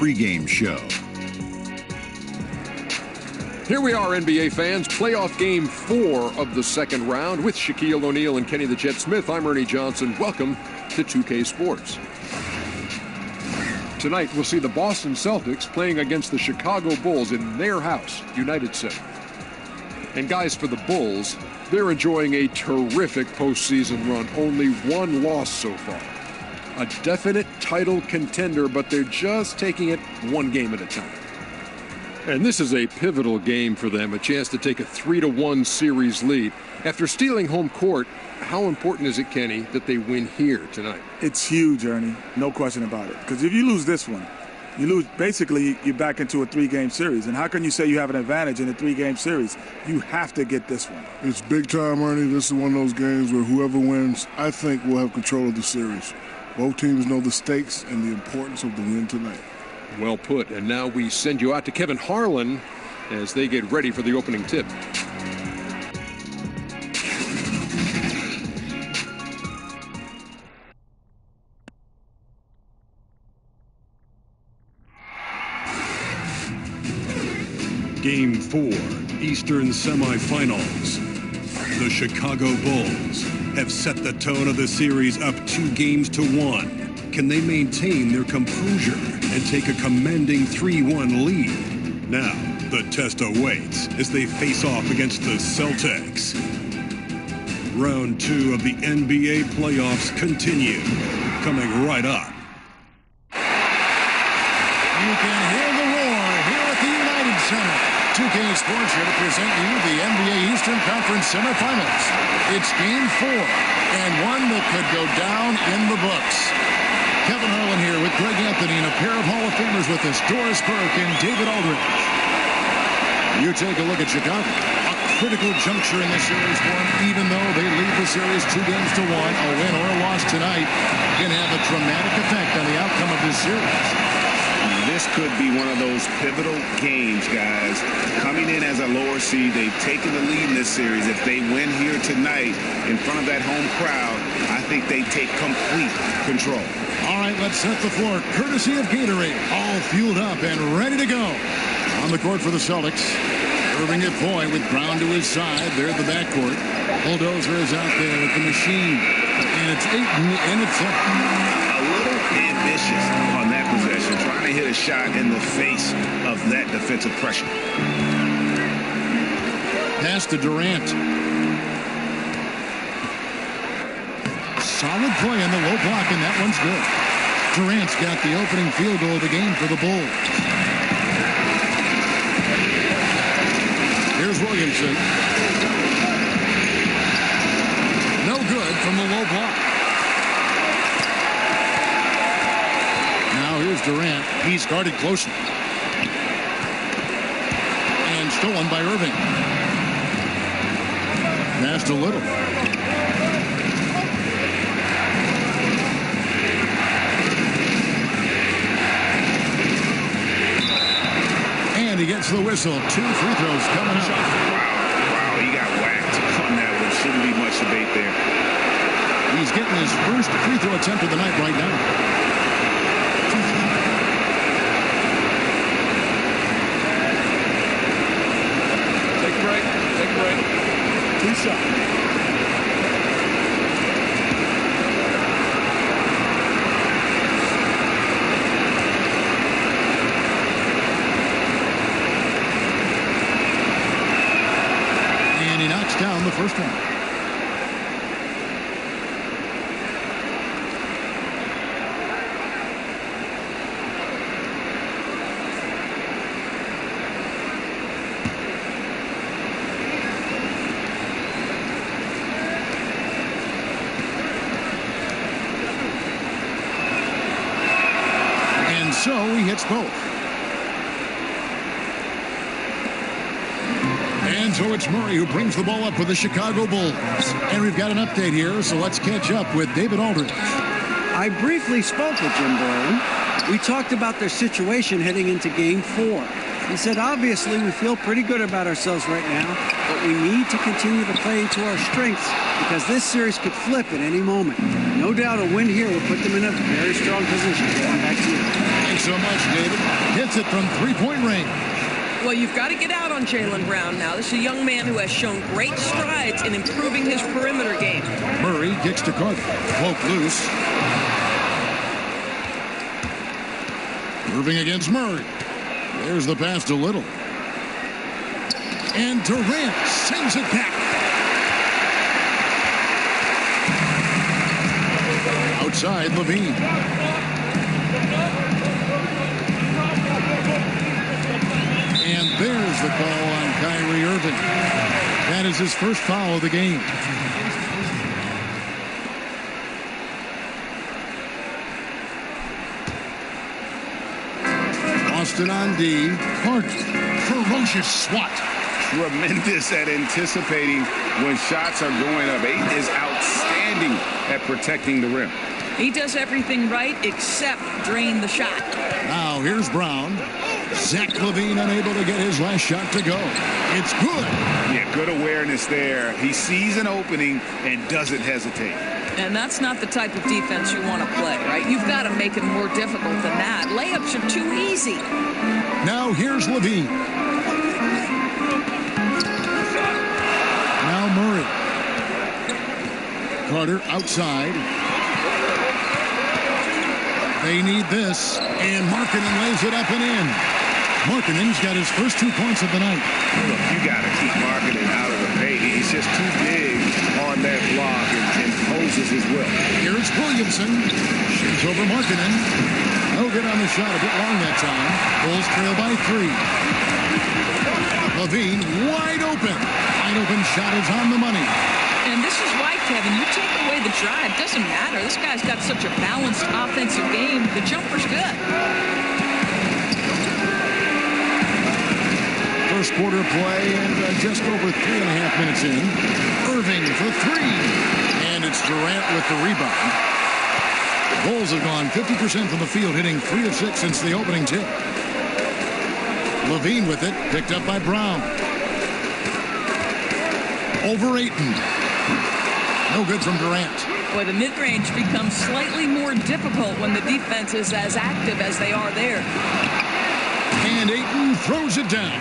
pregame show. Here we are, NBA fans. Playoff game 4 of the second round with Shaquille O'Neal and Kenny the Jet Smith. I'm Ernie Johnson. Welcome to 2K Sports. Tonight, we'll see the Boston Celtics playing against the Chicago Bulls in their house, United Center. And guys, for the Bulls, they're enjoying a terrific postseason run. Only one loss so far. A definite title contender, but they're just taking it one game at a time. And this is a pivotal game for them, a chance to take a 3-1 series lead. After stealing home court, how important is it, Kenny, that they win here tonight? It's huge, Ernie. No question about it. Because if you lose this one, you lose, basically, you're back into a 3-game series. And how can you say you have an advantage in a 3-game series? You have to get this one. It's big time, Ernie. This is one of those games where whoever wins, I think, will have control of the series. Both teams know the stakes and the importance of the win tonight. Well put. And now we send you out to Kevin Harlan as they get ready for the opening tip. Game 4, Eastern semifinals. The Chicago Bulls have set the tone of the series up 2-1. Can they maintain their composure and take a commanding 3-1 lead? Now, the test awaits as they face off against the Celtics. Round 2 of the NBA playoffs continue. Coming right up. You can hear the roar here at the United Center. 2K Sports here to present you the NBA Eastern Conference semifinals. It's Game 4, and one that could go down in the books. Kevin Harlan here with Greg Anthony and a pair of Hall of Famers with us, Doris Burke and David Aldridge. You take a look at Chicago. A critical juncture in this series for them, even though they lead the series 2-1. A win or a loss tonight can have a dramatic effect on the outcome of this series. This could be one of those pivotal games, guys. Coming in as a lower seed, they've taken the lead in this series. If they win here tonight in front of that home crowd, I think they take complete control. All right, let's set the floor. Courtesy of Gatorade, all fueled up and ready to go. On the court for the Celtics, Irving at point with Brown to his side. They're at the backcourt. Bulldozer is out there with the machine. And it's Ayton, and it's a little ambitious on that possession, trying to hit a shot in the face of that defensive pressure. Pass to Durant. Solid play in the low block, and that one's good. Durant's got the opening field goal of the game for the Bulls. Here's Williamson. No good from the low block. Now here's Durant. He's guarded closely. And stolen by Irving. Pass to Little. And he gets the whistle. 2 free throws coming up. Wow, he got whacked on that one. Shouldn't be much debate there. He's getting his first free throw attempt of the night right now. Take a break. Take a break. 2 shots. Down the first one. And so he hits both. And so it's Murray who brings the ball up for the Chicago Bulls. And we've got an update here, so let's catch up with David Aldridge. I briefly spoke with Jim Boylan. We talked about their situation heading into Game 4. He said, obviously, we feel pretty good about ourselves right now, but we need to continue to play to our strengths because this series could flip at any moment. No doubt a win here will put them in a very strong position. Going back to you. Thanks so much, David. hits it from three-point range. Well, you've got to get out on Jaylen Brown now. This is a young man who has shown great strides in improving his perimeter game. Murray kicks to Carter. Poke loose. Irving against Murray. There's the pass to Little. And Durant sends it back. Outside, Levine. And there's the call on Kyrie Irving. That is his first foul of the game. Boston on D. Carter. Ferocious swat. Tremendous at anticipating when shots are going up. Ayton is outstanding at protecting the rim. He does everything right except drain the shot. Now here's Brown. Zach LaVine unable to get his last shot to go. It's good. Yeah, good awareness there. He sees an opening and doesn't hesitate. And that's not the type of defense you want to play, right? You've got to make it more difficult than that. Layups are too easy. Now here's LaVine. Now Murray. Carter outside. They need this. And Markkanen lays it up and in. Markkanen's got his first 2 points of the night. Look, you got to keep Markkanen out of the paint. He's just too big on that block and imposes his will. Here's Williamson. Shoots over Markkanen. No good on the shot. A bit long that time. Bulls trail by 3. LaVine wide open. Wide open shot is on the money. And this is why, Kevin, you take away the drive. Doesn't matter. This guy's got such a balanced offensive game. The jumper's good. First quarter play and just over 3.5 minutes in. Irving for 3. And it's Durant with the rebound. The Bulls have gone 50% from the field, hitting 3 of 6 since the opening tip. LaVine with it, picked up by Brown. Over Ayton. No good from Durant. Boy, the mid-range becomes slightly more difficult when the defense is as active as they are there. And Ayton throws it down.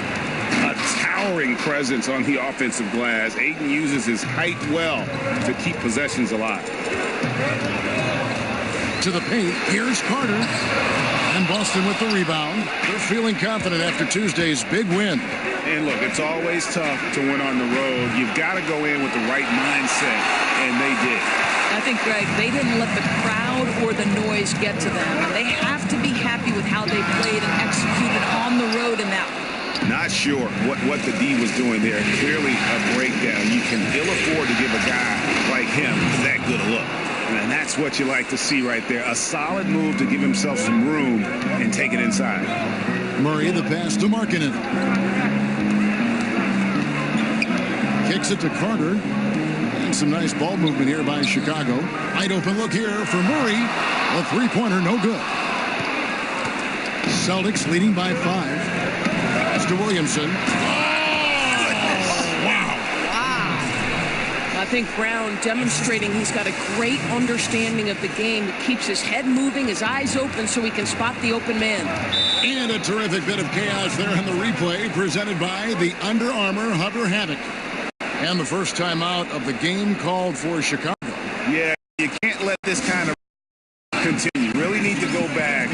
A towering presence on the offensive glass. Ayton uses his height well to keep possessions alive. To the paint, here's Carter. And Boston with the rebound. They're feeling confident after Tuesday's big win. And look, it's always tough to win on the road. You've got to go in with the right mindset, and they did. I think, Greg, they didn't let the crowd or the noise get to them. They have to be happy with how they played and executed on the road in that one. Not sure what the D was doing there. Clearly a breakdown. You can ill afford to give a guy like him that good a look. And that's what you like to see right there. A solid move to give himself some room and take it inside. Murray the pass to Markkanen. Kicks it to Carter. And some nice ball movement here by Chicago. Wide open look here for Murray. A three-pointer, no good. Celtics leading by 5. To Williamson. Wow. I think Brown demonstrating he's got a great understanding of the game. He keeps his head moving, his eyes open so he can spot the open man. And a terrific bit of chaos there in the replay presented by the Under Armour Hover Havoc. And the first time out of the game called for Chicago. Yeah, you can't let this kind of continue. You really need to go back.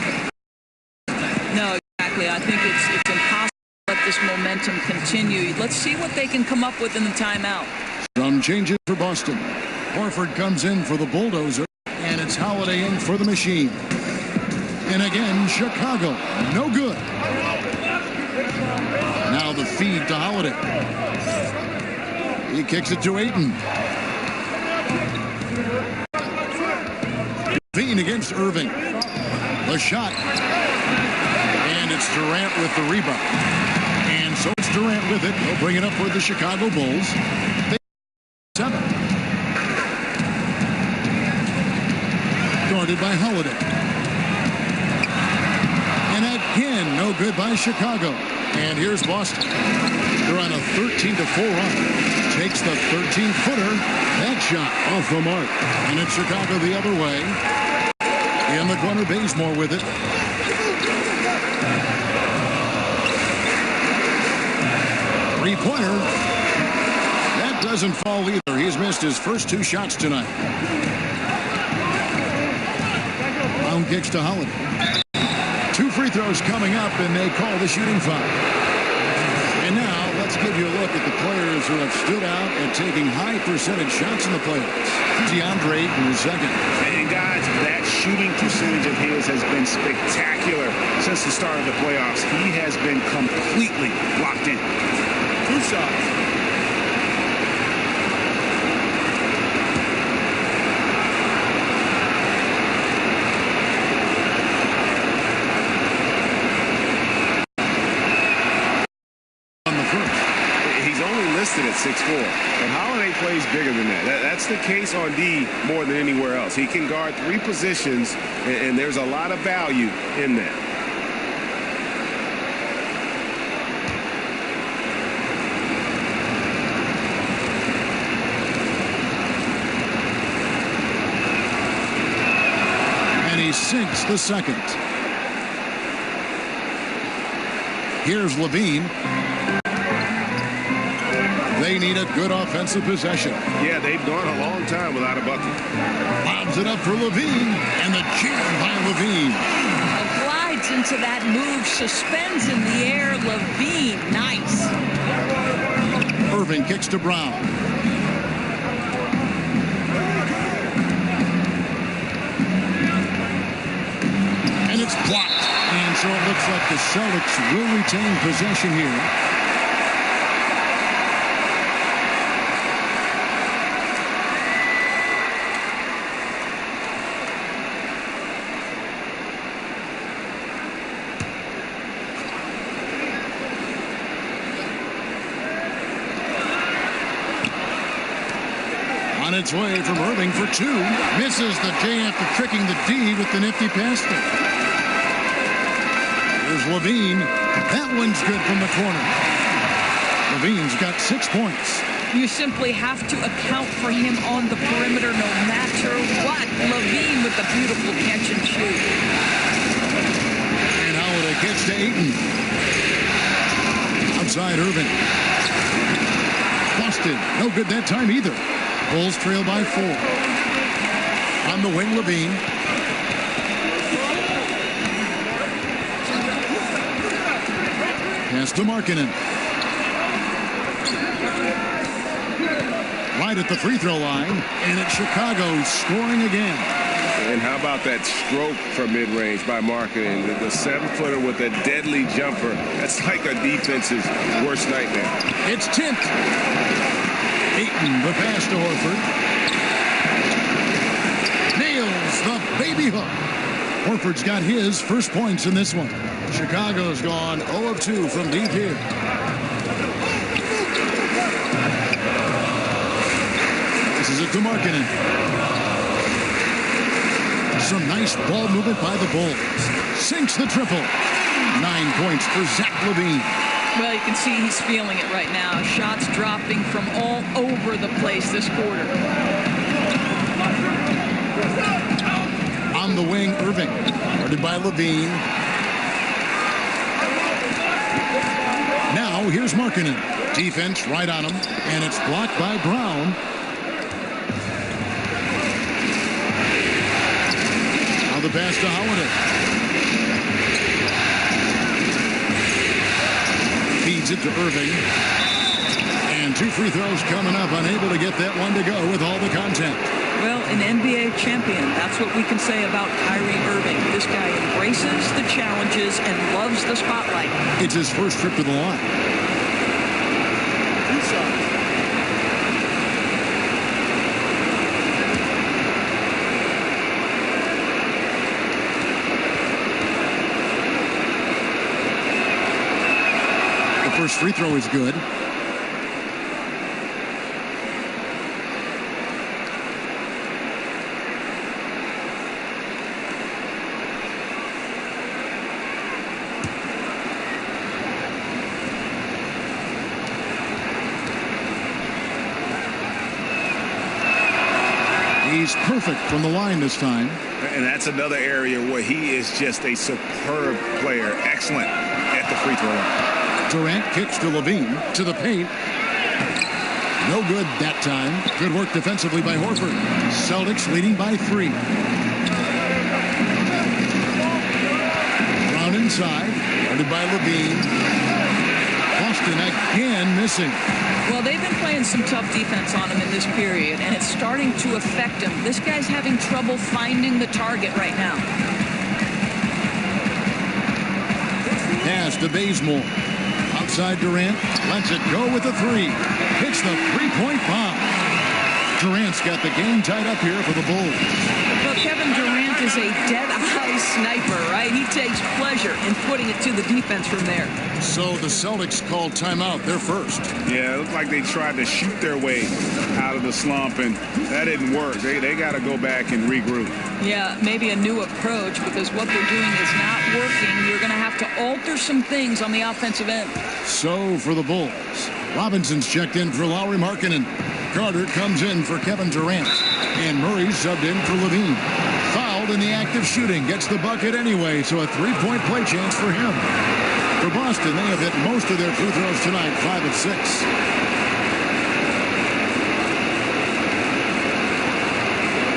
No, exactly. I think it's impossible. Let this momentum continue. Let's see what they can come up with in the timeout. Some changes for Boston. Horford comes in for the Bulldozer, and it's Holiday in for the Machine. And again, Chicago, no good. Now the feed to Holiday. He kicks it to Ayton. Levine against Irving. The shot. And it's Durant with the rebound. And so it's Durant with it. He'll bring it up for the Chicago Bulls. 7. Guarded by Holiday. And again, no good by Chicago. And here's Boston. They're on a 13-4 run. Takes the 13-footer. That shot off the mark. And it's Chicago the other way. In the corner, Bazemore with it. Three-pointer. That doesn't fall either. He's missed his first 2 shots tonight. Brown kicks to Holiday. 2 free throws coming up, and they call the shooting foul. And now let's give you a look at the players who have stood out and taking high percentage shots in the playoffs. DeAndre Ayton is second. And guys, that shooting percentage of his has been spectacular since the start of the playoffs. He has been completely locked in. 2 shots. Listed at 6'4", but Holiday plays bigger than that. That's the case on D more than anywhere else. He can guard 3 positions, and there's a lot of value in that. And he sinks the second. Here's Levine. They need a good offensive possession. Yeah, they've gone a long time without a bucket. Lobs it up for Levine, and the jam by Levine. Glides into that move, suspends in the air. Levine, nice. Irving kicks to Brown. And it's blocked. And so it looks like the Celtics will retain possession here. On its way from Irving for 2. Misses the J after tricking the D with the nifty pass there. Here's Levine. That one's good from the corner. Levine's got 6 points. You simply have to account for him on the perimeter no matter what. Levine with the beautiful catch and shoot. And Holiday gets to Ayton. Outside Irving. Busted. No good that time either. Bulls trail by 4. On the wing, Levine. Pass to Markkanen. Right at the free throw line. And it's Chicago scoring again. And how about that stroke from mid-range by Markkanen? The 7-footer with a deadly jumper. That's like a defense's worst nightmare. It's tipped. Ayton, the pass to Horford. Nails the baby hook. Horford's got his first points in this one. Chicago's gone 0 of 2 from deep here. This is it to Markkanen. Some nice ball movement by the Bulls. Sinks the triple. 9 points for Zach LaVine. Well, you can see he's feeling it right now. Shots dropping from all over the place this quarter. On the wing, Irving. Guarded by Levine. Now, here's Markkanen. Defense right on him. And it's blocked by Brown. Now the pass to Holiday. Feeds it to Irving. And 2 free throws coming up. Unable to get that one to go with all the contact. Well, an NBA champion. That's what we can say about Kyrie Irving. This guy embraces the challenges and loves the spotlight. It's his first trip to the line. First free throw is good. He's perfect from the line this time. And that's another area where he is just a superb player. Excellent at the free throw line. Durant kicks to Levine to the paint. No good that time. Good work defensively by Horford. Celtics leading by 3. Brown inside. Guarded by Levine. Boston again missing. Well, they've been playing some tough defense on him in this period, and it's starting to affect him. This guy's having trouble finding the target right now. Pass to Bazemore. Outside Durant. Lets it go with the 3. Hits the three-point bomb. Durant's got the game tied up here for the Bulls. Well, Kevin Durant is a dead-eye sniper, right? He takes pleasure in putting it to the defense from there. So the Celtics called timeout. They're first. Yeah, it looked like they tried to shoot their way out of the slump, and that didn't work. They got to go back and regroup. Yeah, maybe a new approach, because what they're doing is not working. You're going to have to alter some things on the offensive end. So for the Bulls, Robinson's checked in for Lauri Markkanen. Carter comes in for Kevin Durant. And Murray subbed in for Levine. Fouled in the act of shooting. Gets the bucket anyway, so a 3-point play chance for him. For Boston, they have hit most of their free throws tonight, 5 of 6.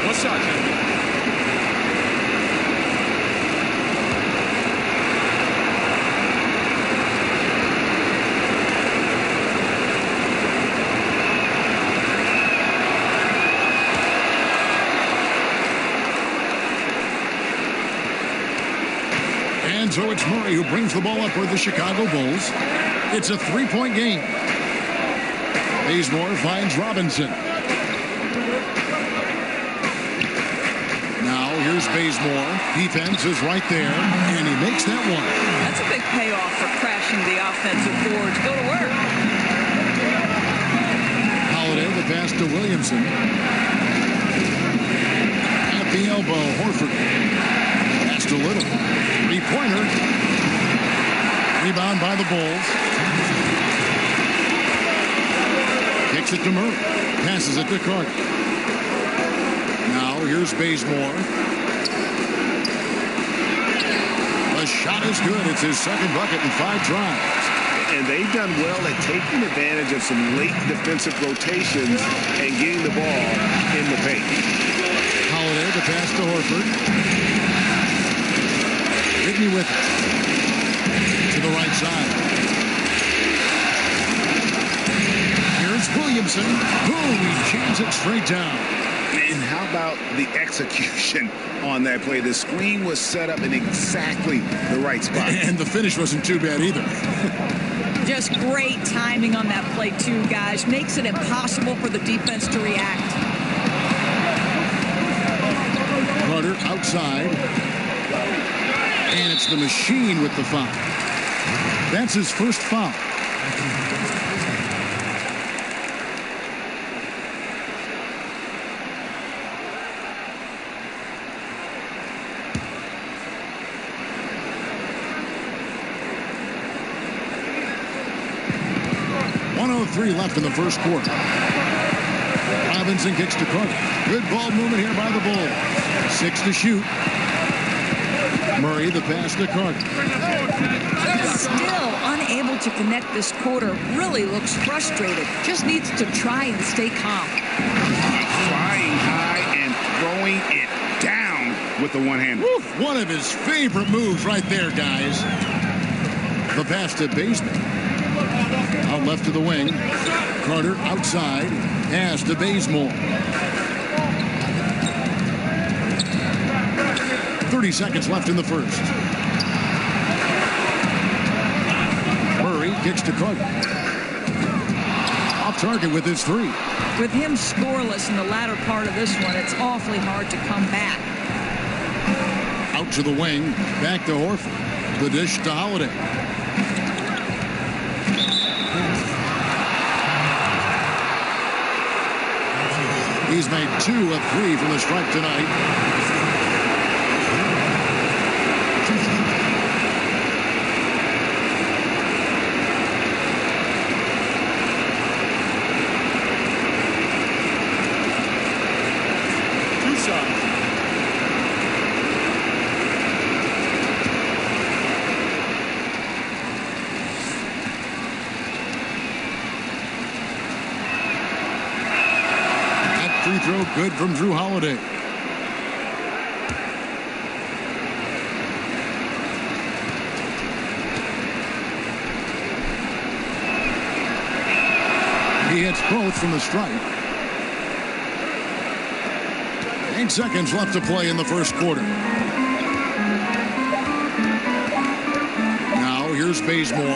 What's up, Jimmy? And so it's Murray who brings the ball up for the Chicago Bulls. It's a 3-point game. Bazemore finds Robinson. Now here's Bazemore. Defense is right there, and he makes that one. That's a big payoff for crashing the offensive boards. Go to work. Holiday, the pass to Williamson. At the elbow, Horford. Pass to Little. Three-pointer. Rebound by the Bulls. Kicks it to Murray. Passes it to Carter. Now here's Bazemore. The shot is good. It's his second bucket in 5 drives. And they've done well at taking advantage of some late defensive rotations and getting the ball in the paint. Holiday, the pass to Horford. Whitney with it. To the right side. Here's Williamson. Boom, he jams it straight down. And how about the execution on that play? The screen was set up in exactly the right spot. And the finish wasn't too bad either. Just great timing on that play, too, guys. Makes it impossible for the defense to react. Carter outside. And it's the machine with the foul. That's his first foul. .103 left in the first quarter. Robinson kicks to Carter. Good ball movement here by the Bulls. 6 to shoot. Murray, the pass to Carter. Still unable to connect this quarter. Really looks frustrated. Just needs to try and stay calm. Flying high and throwing it down with the one-hander. One of his favorite moves right there, guys. The pass to Bazemore. Out left to the wing. Carter outside. Pass to Bazemore. 30 seconds left in the first. Murray kicks to Carter. Off target with his 3. With him scoreless in the latter part of this one, it's awfully hard to come back. Out to the wing. Back to Horford. The dish to Holiday. He's made 2 of 3 from the stripe tonight. throw, good from Drew Holiday. He hits both from the strike. 8 seconds left to play in the first quarter. Now here's Bazemore.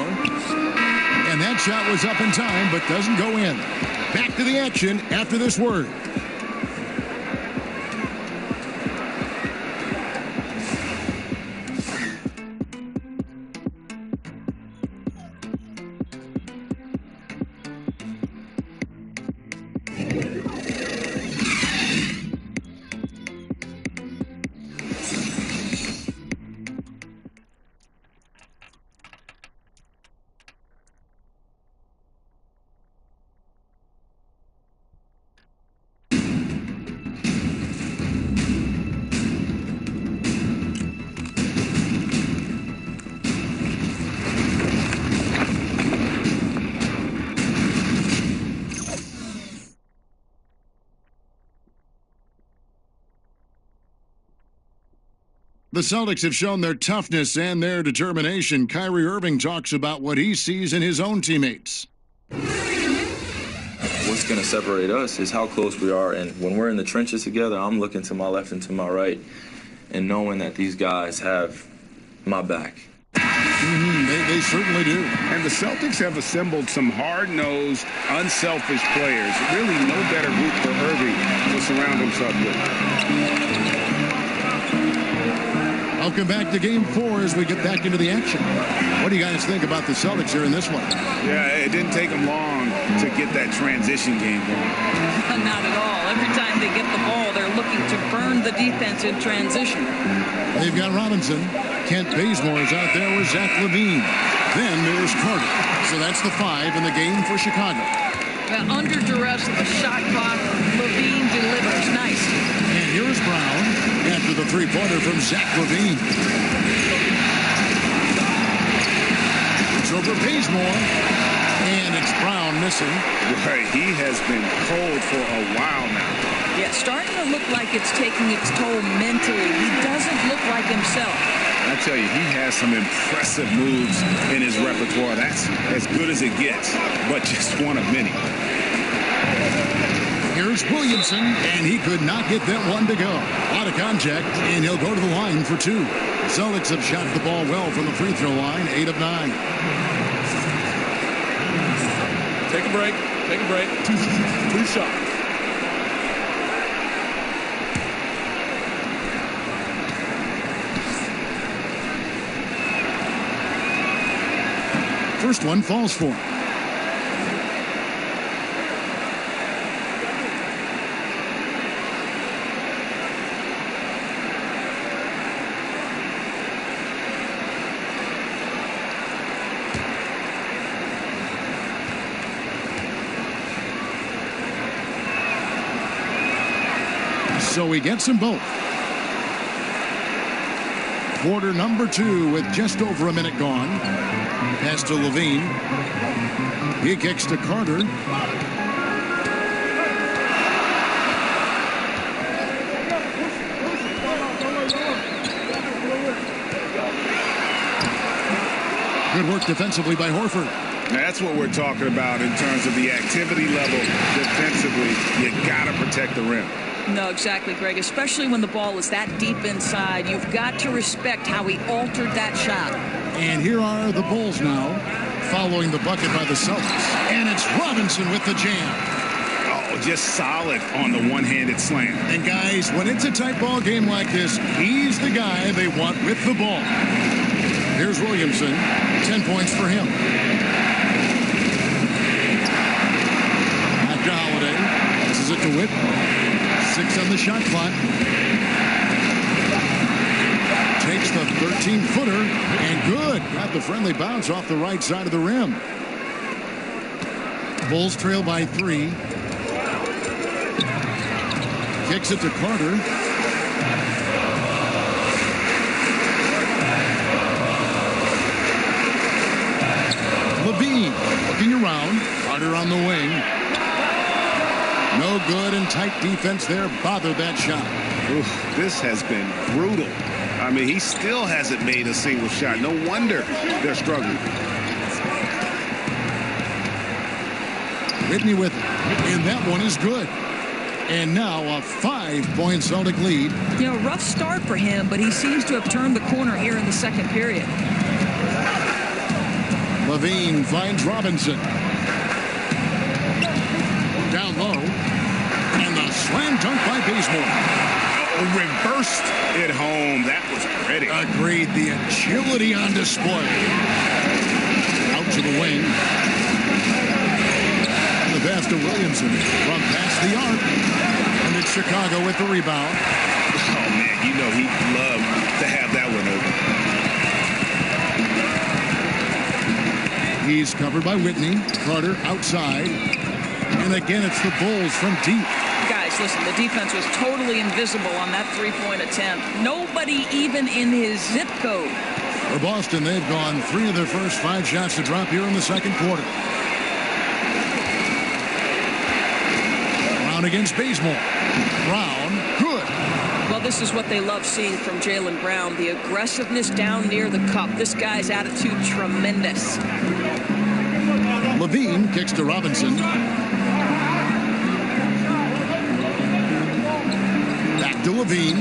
And that shot was up in time, but doesn't go in. Back to the action after this word. The Celtics have shown their toughness and their determination. Kyrie Irving talks about what he sees in his own teammates. What's going to separate us is how close we are. And when we're in the trenches together, I'm looking to my left and to my right and knowing that these guys have my back. They certainly do. And the Celtics have assembled some hard-nosed, unselfish players. Really no better group for Irving to surround himself with. Welcome back to Game 4 as we get back into the action. What do you guys think about the Celtics here in this one? Yeah, it didn't take them long to get that transition game going. Not at all. Every time they get the ball, they're looking to burn the defense in transition. They've got Robinson. Kent Bazemore is out there with Zach LaVine. Then there's Carter. So that's the 5 in the game for Chicago. Under duress of the shot clock, LaVine delivers. Nice. And here's Brown after the three-pointer from Zach LaVine. It's over Bazemore. And it's Brown missing. Right, he has been cold for a while now. Yeah, starting to look like it's taking its toll mentally. He doesn't look like himself. I tell you, he has some impressive moves in his repertoire. That's as good as it gets, but just one of many. Here's Williamson, and he could not get that one to go. Out of contact, and he'll go to the line for 2. The Celtics have shot the ball well from the free throw line, 8 of 9. Take a break. Take a break. Two shots. First one falls for him. So he gets them both. Quarter number 2 with just over a minute gone. Pass to LaVine. He kicks to Carter. Good work defensively by Horford. Now, that's what we're talking about in terms of the activity level defensively. You got to protect the rim. No, exactly, Greg. Especially when the ball is that deep inside. You've got to respect how he altered that shot. And here are the Bulls now, following the bucket by the Celtics. And it's Robinson with the jam. Oh, just solid on the one-handed slam. And guys, when it's a tight ball game like this, he's the guy they want with the ball. Here's Williamson. 10 points for him. Back to Holiday. This is it to Whit. 6 on the shot clock. Takes the 13-footer, and good. Got the friendly bounce off the right side of the rim. Bulls trail by 3. Kicks it to Carter. LaVine looking around. Carter on the wing. No good, and tight defense there bothered that shot. Oof, this has been brutal. I mean, he still hasn't made a single shot. No wonder they're struggling. Whitney with it, and that one is good. And now a 5-point Celtic lead. You know, rough start for him, but he seems to have turned the corner here in the second period. Levine finds Robinson. Down low. And the slam dunk by Bazemore. Reversed it home. That was pretty. Agreed. The agility on display. Out to the wing. The pass to Williamson from past the arc. And it's Chicago with the rebound. Oh, man, you know he'd love to have that one open. He's covered by Whitney. Carter outside. And again, it's the Bulls from deep. Guys, listen, the defense was totally invisible on that three-point attempt. Nobody even in his zip code. For Boston, they've gone 3 of their first 5 shots to drop here in the second quarter. Brown against Bazemore. Brown, good. Well, this is what they love seeing from Jaylen Brown, the aggressiveness down near the cup. This guy's attitude, tremendous. Levine kicks to Robinson. Back to Levine.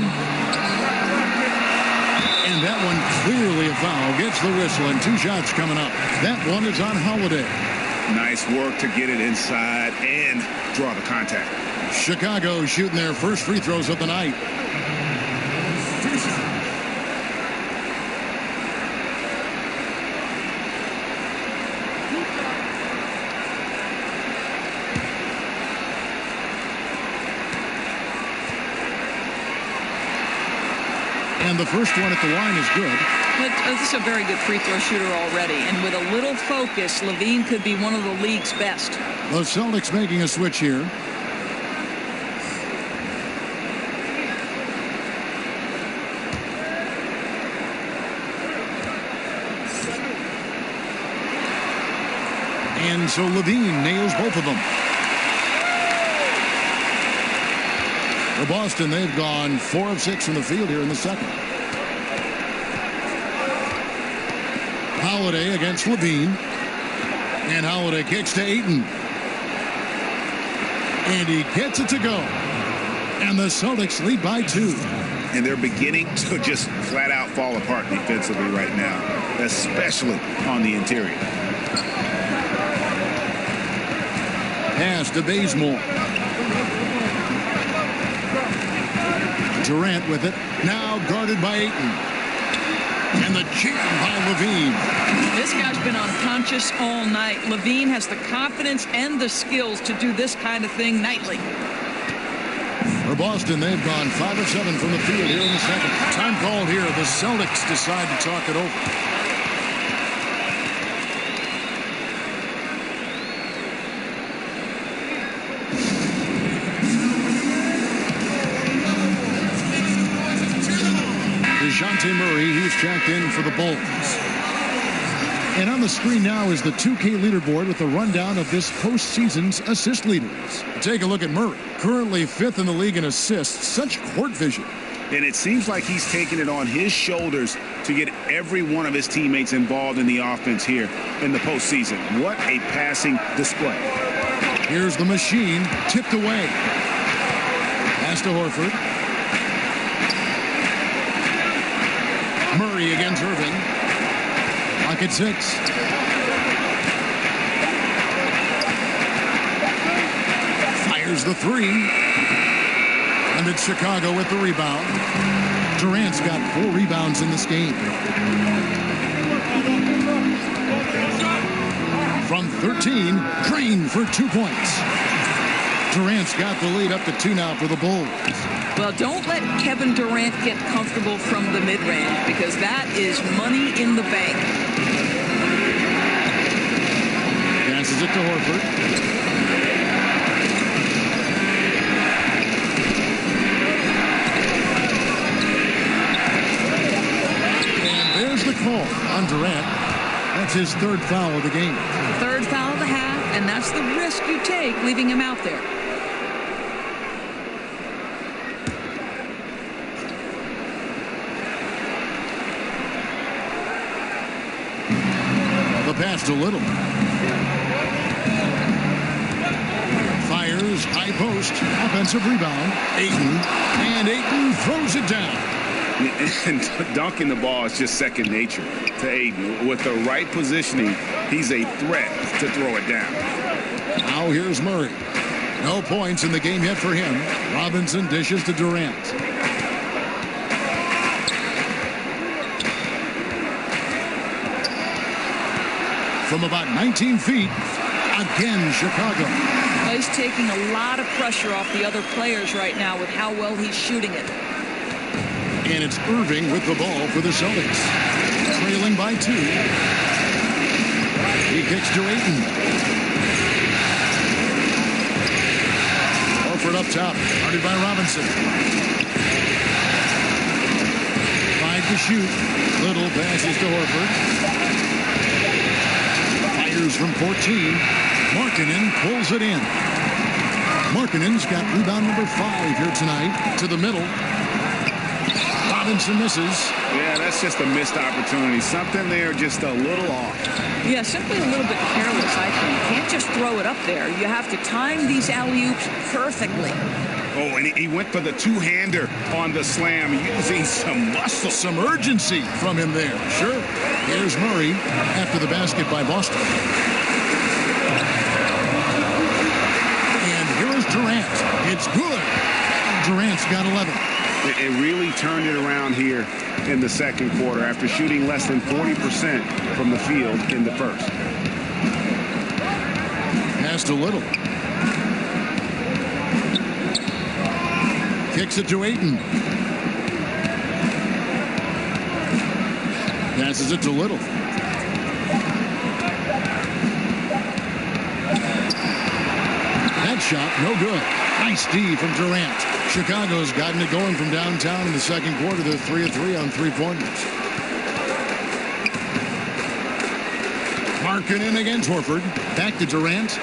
And that one clearly a foul. Gets the whistle, and 2 shots coming up. That one is on Holiday. Nice work to get it inside and draw the contact. Chicago shooting their first free throws of the night. And the first one at the line is good. But this is a very good free throw shooter already. And with a little focus, Levine could be one of the league's best. The Celtics making a switch here. And so Levine nails both of them. For Boston, they've gone 4 of 6 from the field here in the second. Holiday against Levine. And Holiday kicks to Ayton. And he gets it to go. And the Celtics lead by 2. And they're beginning to just flat out fall apart defensively right now, especially on the interior. Pass to Bazemore. Durant with it. Now guarded by Ayton. And the jam by Levine. This guy's been unconscious all night. Levine has the confidence and the skills to do this kind of thing nightly. For Boston, they've gone 5 of 7 from the field here in the second. Time called here. The Celtics decide to talk it over. Murray, he's checked in for the Bulls. And on the screen now is the 2K leaderboard with a rundown of this postseason's assist leaders. Take a look at Murray, currently 5th in the league in assists. Such court vision. And it seems like he's taking it on his shoulders to get every one of his teammates involved in the offense here in the postseason. What a passing display. Here's the machine, tipped away. Pass to Horford. Murray against Irving. Clock at 6. Fires the 3. And it's Chicago with the rebound. Durant's got 4 rebounds in this game. From 13, Drain for 2 points. Durant's got the lead up to 2 now for the Bulls. Well, don't let Kevin Durant get comfortable from the mid-range, because that is money in the bank. Passes it to Horford. And there's the call on Durant. That's his 3rd foul of the game. 3rd foul of the half, and that's the risk you take leaving him out there. pass to Little. Fires, high post, offensive rebound. Ayton, and Ayton throws it down. And dunking the ball is just second nature to Ayton. With the right positioning, he's a threat to throw it down. Now here's Murray. No points in the game yet for him. Robinson dishes to Durant. From about 19 feet, again Chicago. Well, he's taking a lot of pressure off the other players right now with how well he's shooting it. And it's Irving with the ball for the Celtics. Trailing by 2. He kicks to Ayton. Horford up top, guarded by Robinson. 5 to shoot. Little passes to Horford. Fires from 14. Markkanen pulls it in. Markkanen's got rebound number 5 here tonight. To the middle. Robinson misses. Yeah, that's just a missed opportunity. Something there just a little off. Yeah, simply a little bit careless, I think. You can't just throw it up there. You have to time these alley-oops perfectly. Oh, and he went for the two-hander on the slam, using some muscle. Some urgency from him there. Sure. Here's Murray after the basket by Boston. And here is Durant. It's good. Durant's got 11. It really turned it around here in the second quarter after shooting less than 40% from the field in the first. Pass to Little. Kicks it to Ayton. Passes it to Little. That shot, no good. Nice D from Durant. Chicago's gotten it going from downtown in the second quarter. They're 3 of 3 on three-pointers. Markkanen against Horford. Back to Durant.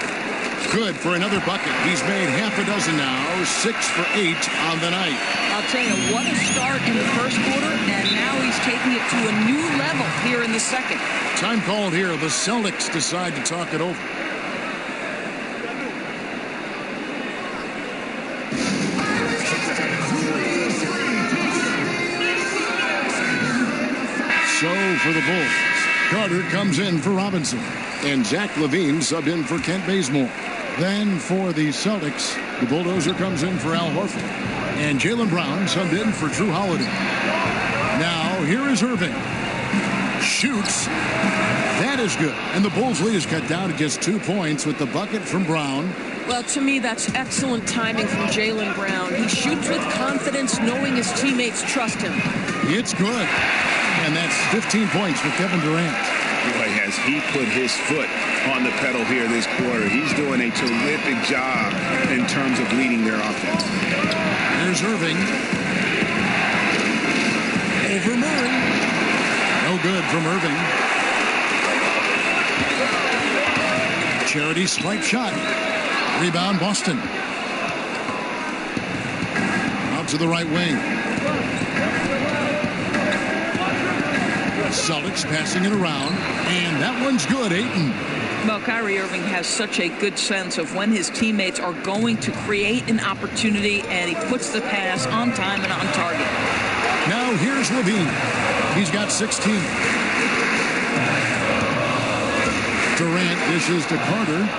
Good for another bucket. He's made half a dozen now. 6 for 8 on the night. I'll tell you, what a start in the first quarter, and now he's taking it to a new level here in the second. Time called here. The Celtics decide to talk it over. So for the Bulls, Carter comes in for Robinson, and Zach LaVine subbed in for Kent Bazemore. Then for the Celtics, the Bulldozer comes in for Al Horford, and Jaylen Brown subbed in for Drew Holiday. Now here is Irving. Shoots. That is good. And the Bulls' lead is cut down to just 2 points with the bucket from Brown. Well, to me, that's excellent timing from Jaylen Brown. He shoots with confidence, knowing his teammates trust him. It's good. And that's 15 points for Kevin Durant. Boy, has he put his foot on the pedal here this quarter. He's doing a terrific job in terms of leading their offense. Here's Irving. Over Murray. No good from Irving. Charity swipe shot. Rebound Boston. Out to the right wing. Celtics passing it around, and that one's good. Ayton. Well, Kyrie Irving has such a good sense of when his teammates are going to create an opportunity, and he puts the pass on time and on target. Now here's LaVine. He's got 16. Durant dishes to Carter.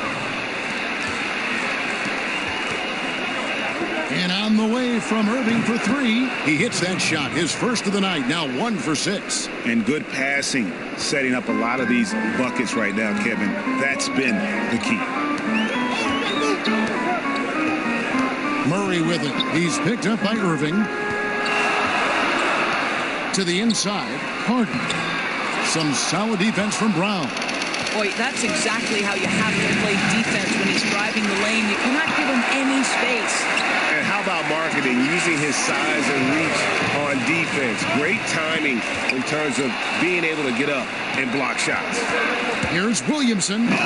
And on the way from Irving for 3. He hits that shot, his first of the night, now 1 for 6. And good passing, setting up a lot of these buckets right now, Kevin. That's been the key. Murray with it. He's picked up by Irving. To the inside, Harden. Some solid defense from Brown. Boy, that's exactly how you have to play defense when he's driving the lane. You cannot give him any space. And how about marketing, using his size and reach on defense? Great timing in terms of being able to get up and block shots. Here's Williamson. Look at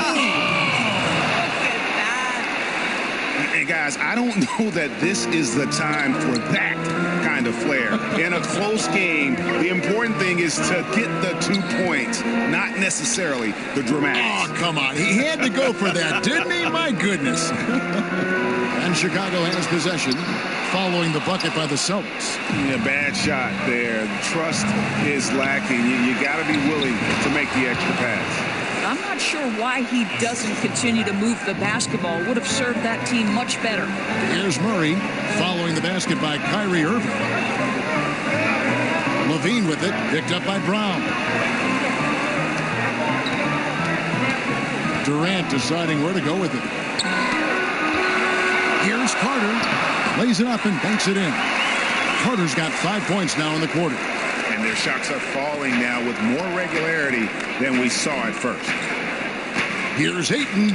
that. And guys, I don't know that this is the time for that kind kind of flair. In a close game, the important thing is to get the 2 points, not necessarily the dramatics. Oh, come on. He had to go for that, didn't he? My goodness. And Chicago has possession following the bucket by the Celtics. Yeah, bad shot there. Trust is lacking. You got to be willing to make the extra pass. I'm not sure why he doesn't continue to move the basketball. Would have served that team much better. Here's Murray following the basket by Kyrie Irving. Levine with it, picked up by Brown. Durant deciding where to go with it. Here's Carter. Lays it up and banks it in. Carter's got 5 points now in the quarter. And their shots are falling now with more regularity than we saw at first. Here's Ayton.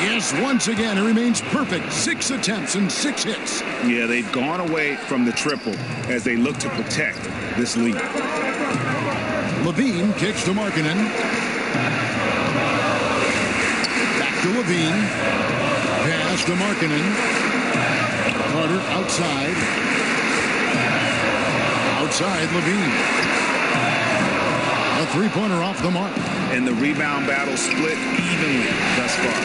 Yes, once again, it remains perfect. 6 attempts and 6 hits. Yeah, they've gone away from the triple as they look to protect this lead. Levine kicks to Markkanen. Back to Levine. Pass to Markkanen. Carter outside. Outside Levine. A three-pointer off the mark. And the rebound battle split evenly thus far.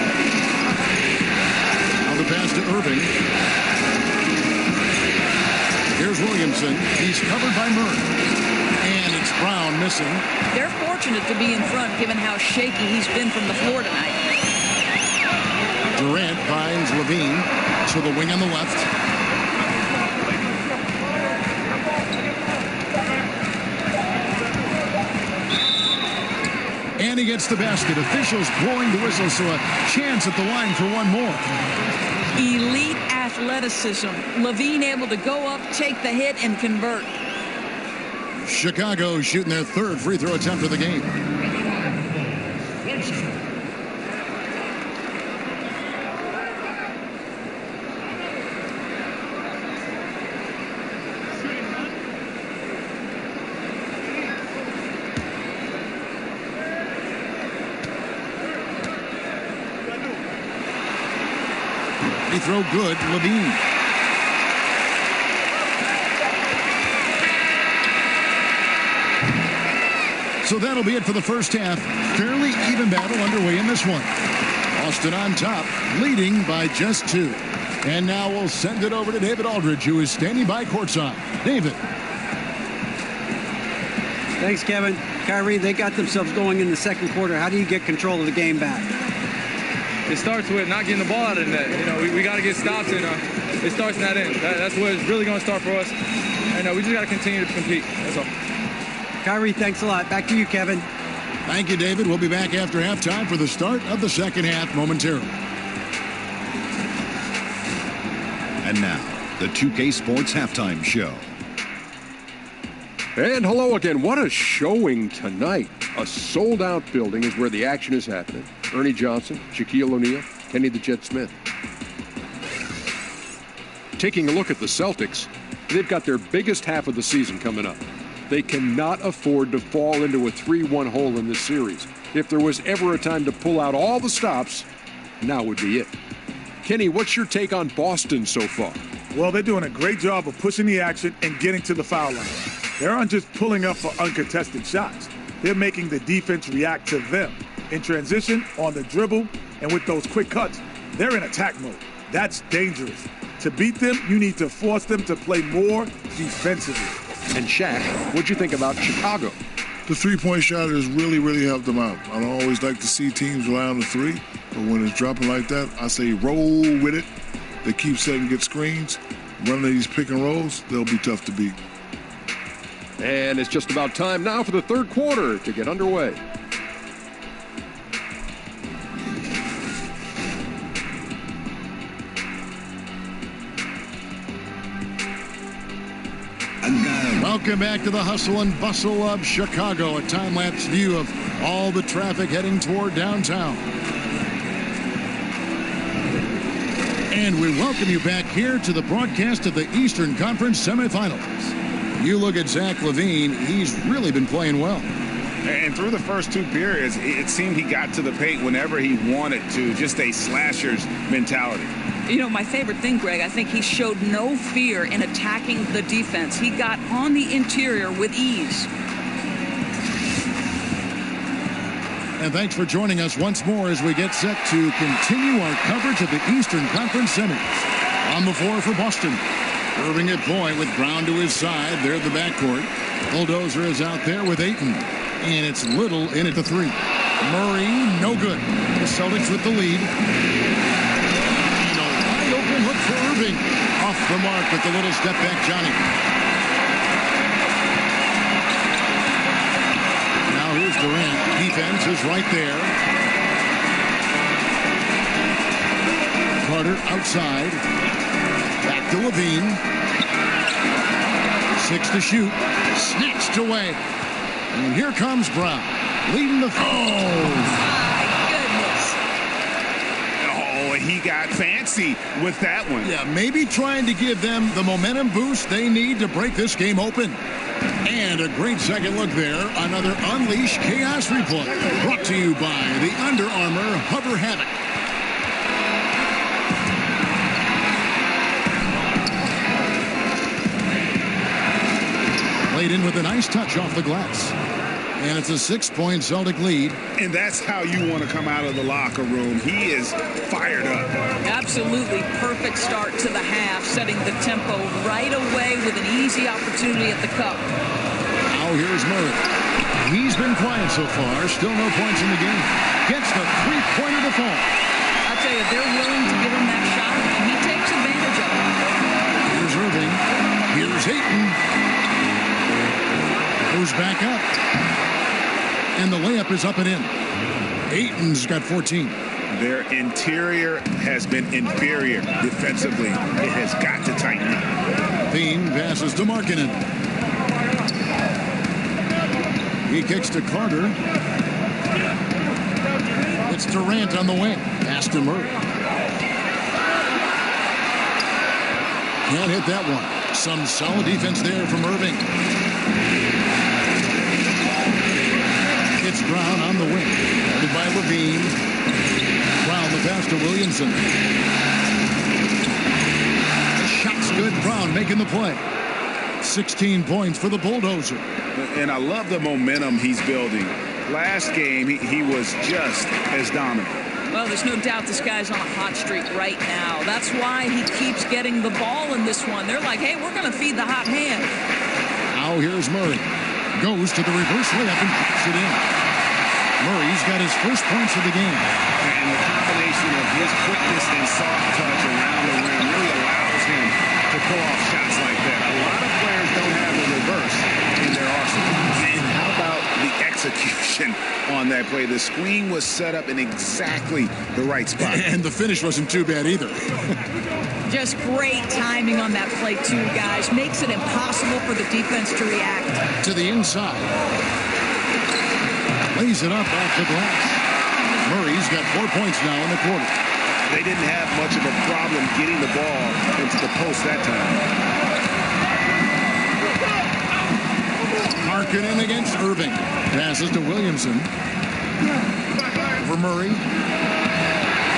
Now the pass to Irving. Here's Williamson. He's covered by Murray. And it's Brown missing. They're fortunate to be in front given how shaky he's been from the floor tonight. Durant finds Levine to the wing on the left. And he gets the basket. Officials blowing the whistle, so a chance at the line for one more. Elite athleticism. Levine able to go up, take the hit, and convert. Chicago shooting their third free throw attempt of the game. Throw good, Levine. So that'll be it for the first half. Fairly even battle underway in this one. Austin on top, leading by just 2. And now we'll send it over to David Aldridge, who is standing by courtside. David. Thanks, Kevin. Kyrie, they got themselves going in the second quarter. How do you get control of the game back? It starts with not getting the ball out of the net. You know, we got to get stops, and it starts in that end. That's where it's really going to start for us. And we just got to continue to compete. That's all. Kyrie, thanks a lot. Back to you, Kevin. Thank you, David. We'll be back after halftime for the start of the second half momentarily. And now, the 2K Sports Halftime Show. And hello again. What a showing tonight. A sold-out building is where the action is happening. Ernie Johnson, Shaquille O'Neal, Kenny the Jet Smith. Taking a look at the Celtics, they've got their biggest half of the season coming up. They cannot afford to fall into a 3-1 hole in this series. If there was ever a time to pull out all the stops, now would be it. Kenny, what's your take on Boston so far? Well, they're doing a great job of pushing the action and getting to the foul line. They aren't just pulling up for uncontested shots. They're making the defense react to them. In transition, on the dribble, and with those quick cuts, they're in attack mode. That's dangerous. To beat them, you need to force them to play more defensively. And Shaq, what'd you think about Chicago? The three-point shot has really, really helped them out. I don't always like to see teams rely on the three, but when it's dropping like that, I say roll with it. They keep setting good screens, running these pick and rolls, they'll be tough to beat. And it's just about time now for the third quarter to get underway. Welcome back to the hustle and bustle of Chicago, a time-lapse view of all the traffic heading toward downtown. And we welcome you back here to the broadcast of the Eastern Conference semifinals. You look at Zach LaVine, he's really been playing well. And through the first 2 periods, it seemed he got to the paint whenever he wanted to, just a slasher's mentality. You know, my favorite thing, Greg, I think he showed no fear in attacking the defense. He got on the interior with ease. And thanks for joining us once more as we get set to continue our coverage of the Eastern Conference Semis. On the floor for Boston, Irving at point with Brown to his side. There at the backcourt. Bulldozer is out there with Ayton. And it's Little in at the three. Murray, no good. The Celtics with the lead. And a wide open look for Irving. Off the mark with the little step back, Johnny. Now here's Durant. Defense is right there. Carter outside. Back to Levine. 6 to shoot. Snatched away. And here comes Brown. Leading the... Oh, he got fancy with that one. Yeah, maybe trying to give them the momentum boost they need to break this game open. And a great second look there. Another Unleash Chaos replay. Brought to you by the Under Armour Hover Havoc. Played in with a nice touch off the glass. And it's a 6-point Celtic lead. And that's how you want to come out of the locker room. He is fired up. Absolutely perfect start to the half, setting the tempo right away with an easy opportunity at the cup. Now here's Murray. He's been quiet so far. Still no points in the game. Gets the three-pointer to fall. I'll tell you, they're willing to give him that shot, and he takes advantage of it. Here's Irving. Here's Ayton. Goes back up. And the layup is up and in. Ayton's got 14. Their interior has been inferior defensively. It has got to tighten up. Thiem passes to Markkanen. He kicks to Carter. It's Durant on the wing. Pass to Murray. Can't hit that one. Some solid defense there from Irving. It's Brown on the wing. Headed by Levine. Brown the pass to Williamson. The shot's good. Brown making the play. 16 points for the Bulldozer. And I love the momentum he's building. Last game, he was just as dominant. Well, there's no doubt this guy's on a hot streak right now. That's why he keeps getting the ball in this one. They're like, hey, we're going to feed the hot hand. Now here's Murray. Goes to the reverse layup and puts it in. Murray's got his first points of the game. And the combination of his quickness and soft touch around the rim really allows him to pull off shots like that. A lot of players don't have the reverse in their arsenal. And how about the execution on that play? The screen was set up in exactly the right spot. And the finish wasn't too bad either. Just great timing on that play, too, guys. Makes it impossible for the defense to react. To the inside. Lays it up off the glass. Murray's got 4 points now in the quarter. They didn't have much of a problem getting the ball into the post that time. Markkanen against Irving. Passes to Williamson. For Murray.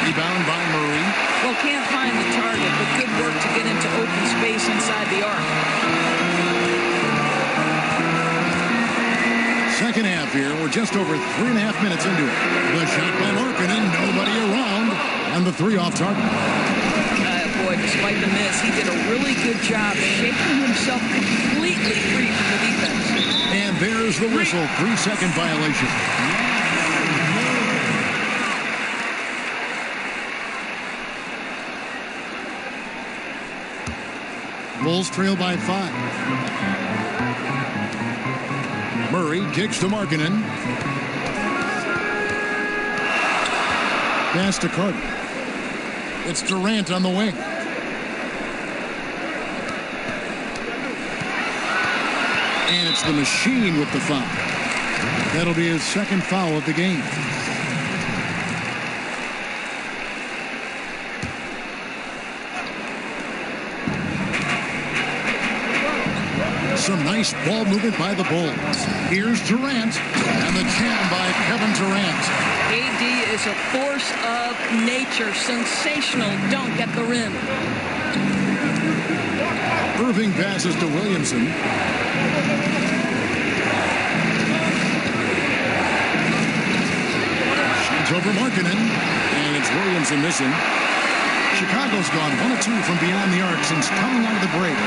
Rebound by Murray. Well, can't find the target, but good work to get into open space inside the arc. Second half here. We're just over 3.5 minutes into it. The shot by Markkanen. Nobody around. And the three off target. Boy, despite the miss, he did a really good job shaking himself completely free from the defense. And there's the whistle. 3-second violation. Bulls trail by 5. Murray kicks to Markkanen. Pass to Carter. It's Durant on the wing. And it's the machine with the foul. That'll be his second foul of the game. Some nice ball movement by the Bulls. Here's Durant. And the jam by Kevin Durant. AD is a force of nature. Sensational dunk at the rim. Irving passes to Williamson. Shoots over Markkanen, and it's Williamson missing. Chicago's gone 1 of 2 from beyond the arc since coming out of the break.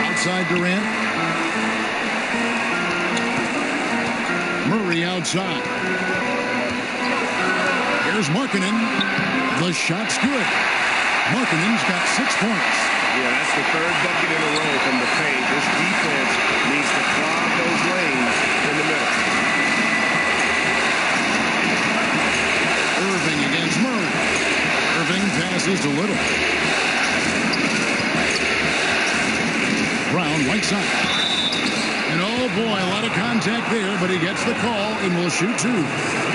Outside Durant. Murray outside. Here's Markkanen. The shot's good. Markkanen's got 6 points. Yeah, that's the third bucket in a row from the paint. This defense needs to clog those lanes in the middle. Irving against Murray. Irving passes to Little. Brown right side. And oh boy, a lot of contact there, but he gets the call and will shoot 2.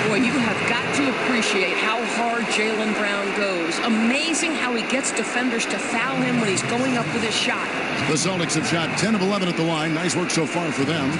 Boy, you have got to appreciate how hard Jaylen Brown goes. Amazing how he gets defenders to foul him when he's going up with his shot. The Celtics have shot 10 of 11 at the line. Nice work so far for them.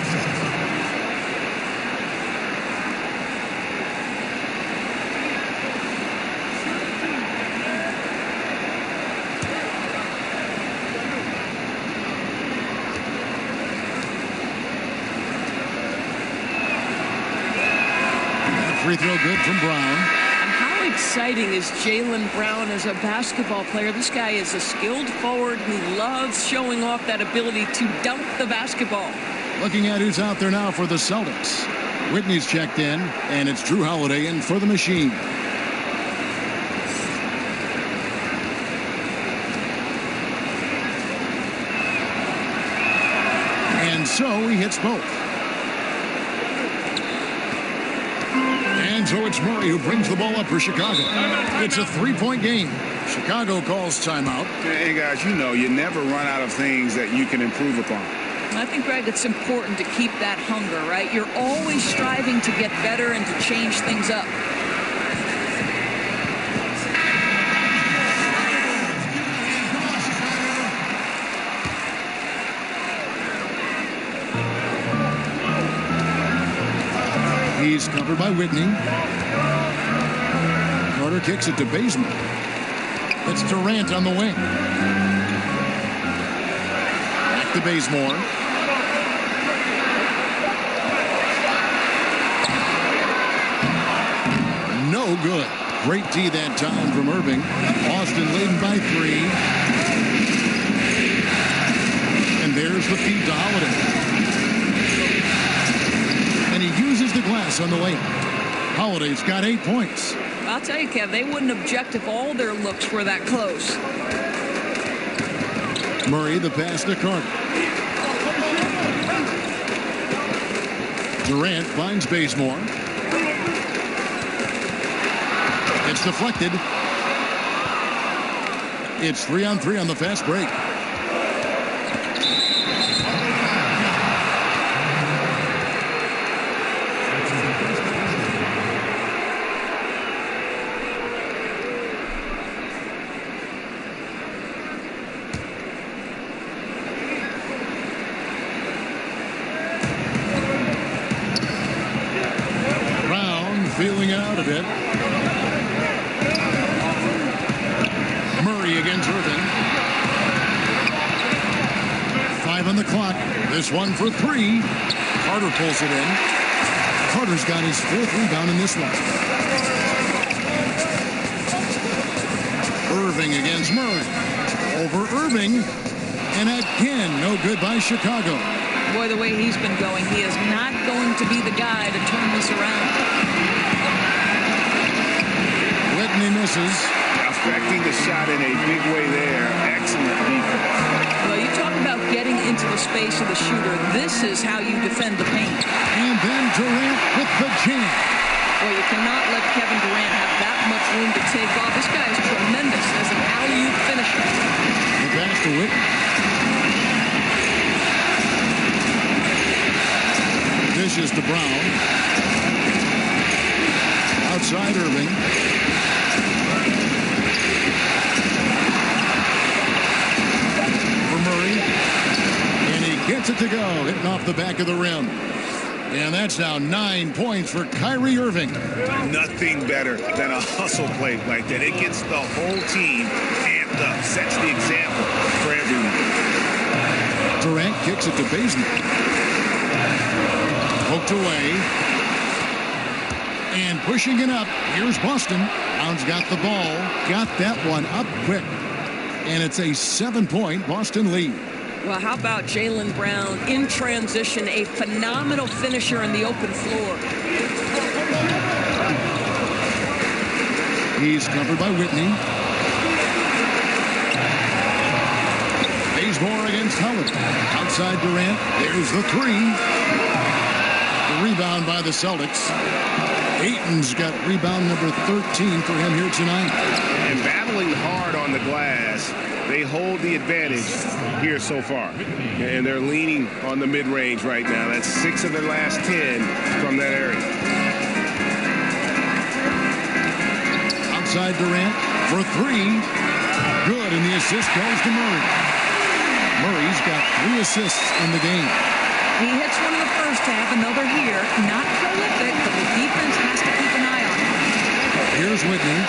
Free throw good from Brown. And how exciting is Jaylen Brown as a basketball player? This guy is a skilled forward who loves showing off that ability to dunk the basketball. Looking at who's out there now for the Celtics. Whitney's checked in, and it's Drew Holiday in for the Machine. And so he hits both. And so it's Murray who brings the ball up for Chicago. It's a 3-point game. Chicago calls timeout. Hey, guys, you know you never run out of things that you can improve upon. I think, Greg, it's important to keep that hunger, right? You're always striving to get better and to change things up. He's covered by Whitney. Carter kicks it to Bazemore. It's Durant on the wing. Back to Bazemore. No good. Great D that time from Irving. Austin leading by 3. And there's the feed to Holiday. And he uses the glass on the lane. Holiday's got 8 points. I'll tell you, Kev, they wouldn't object if all their looks were that close. Murray, the pass to Carter. Durant finds Bazemore. It's deflected. It's 3-on-3 on the fast break. Feeling out a bit. Murray against Irving. 5 on the clock. This one for 3. Carter pulls it in. Carter's got his 4th rebound in this one. Irving against Murray. Over Irving. And again, no good by Chicago. Boy, the way he's been going, he is not going to be the guy to turn this around. Whitney misses. Affecting the shot in a big way there. Excellent defense. Well, you talk about getting into the space of the shooter. This is how you defend the paint. And then Durant with the jam. Well, you cannot let Kevin Durant have that much room to take off. This guy is tremendous as an alley-oop finisher. The pass to Whitney. Dishes to Brown. Outside Irving. For Murray. And he gets it to go. Hitting off the back of the rim. And that's now 9 points for Kyrie Irving. Nothing better than a hustle play like that. It gets the whole team amped up, sets the example for everyone. Durant kicks it to Bazemore. Poked away. And pushing it up. Here's Boston. Brown's got the ball. Got that one up quick. And it's a 7-point Boston lead. Well, how about Jaylen Brown in transition, a phenomenal finisher in the open floor. He's covered by Whitney. Bazemore against Howard. Outside Durant. There's the three. The rebound by the Celtics. Ayton's got rebound number 13 for him here tonight. And battling hard on the glass, they hold the advantage here so far. And they're leaning on the mid-range right now. That's 6 of their last 10 from that area. Outside Durant for three. Good, and the assist goes to Murray. Murray's got 3 assists in the game. He hits one in the first half, another here. Not prolific, but the defense has to keep an eye on him. Here's Whitney.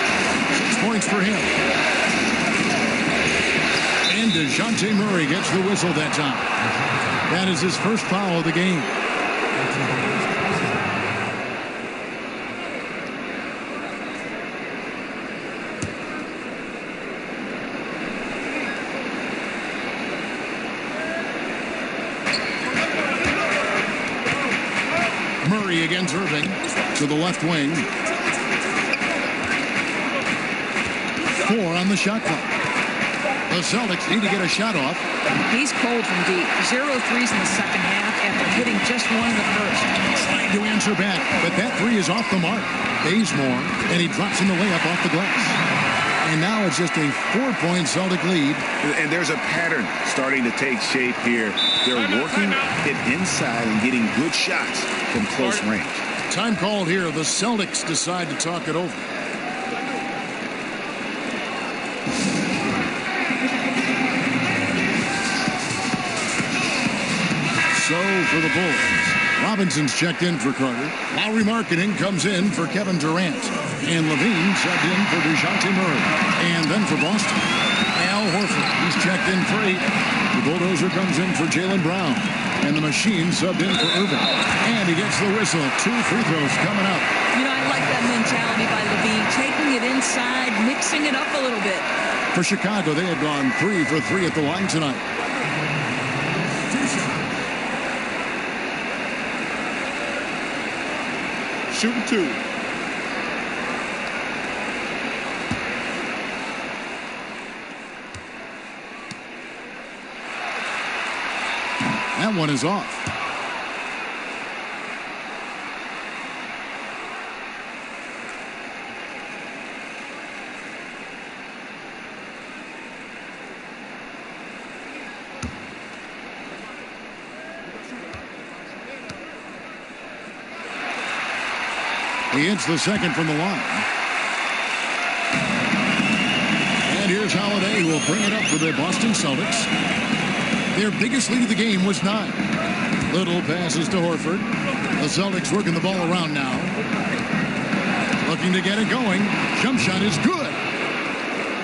6 points for him. And DeJounte Murray gets the whistle that time. That is his first foul of the game. Murray against Irving to the left wing. 4 on the shot clock. The Celtics need to get a shot off. He's cold from deep. 0 threes in the second half after hitting just one in the first. Trying to answer back, but that 3 is off the mark. Bazemore, and he drops in the layup off the glass. And now it's just a 4-point Celtic lead. And there's a pattern starting to take shape here. They're working it inside and getting good shots from close range. Time called here. The Celtics decide to talk it over. So for the Bulls, Robinson's checked in for Carter. Lowry Marketing comes in for Kevin Durant. And Levine subbed in for DeJounte Murray. And then for Boston, Al Horford. He's checked in for 8. The Bulldozer comes in for Jaylen Brown. And the Machine subbed in for Irving. And he gets the whistle. 2 free throws coming up. You know, I like that mentality by Levine. Taking it inside, mixing it up a little bit. For Chicago, they had gone 3 for 3 at the line tonight. Shooting 2. That one is off. He hits the second from the line. And here's Holiday, who will bring it up for the Boston Celtics. Their biggest lead of the game was 9. Little passes to Horford. The Celtics working the ball around now. Looking to get it going. Jump shot is good.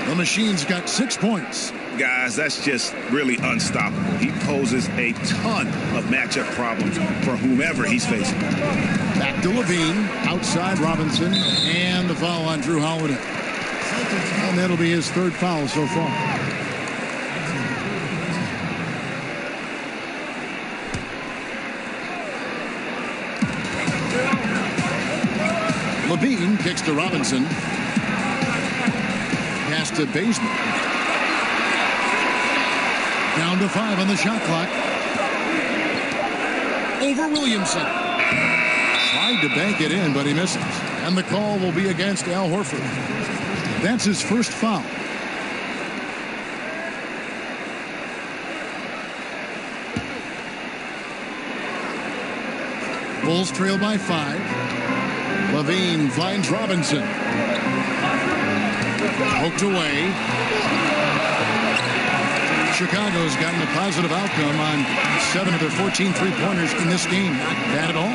The Machine's got 6 points. Guys, that's just really unstoppable. He poses a ton of matchup problems for whomever he's facing. Back to Levine. Outside Robinson. And the foul on Drew Holiday. And that'll be his 3rd foul so far. Levine kicks to Robinson. Pass to Bazemore. Down to 5 on the shot clock. Over Williamson. Tried to bank it in, but he misses. And the call will be against Al Horford. That's his first foul. Bulls trail by 5. Levine finds Robinson. Poked away. Chicago's gotten a positive outcome on 7 of their 14 three-pointers in this game. Not bad at all.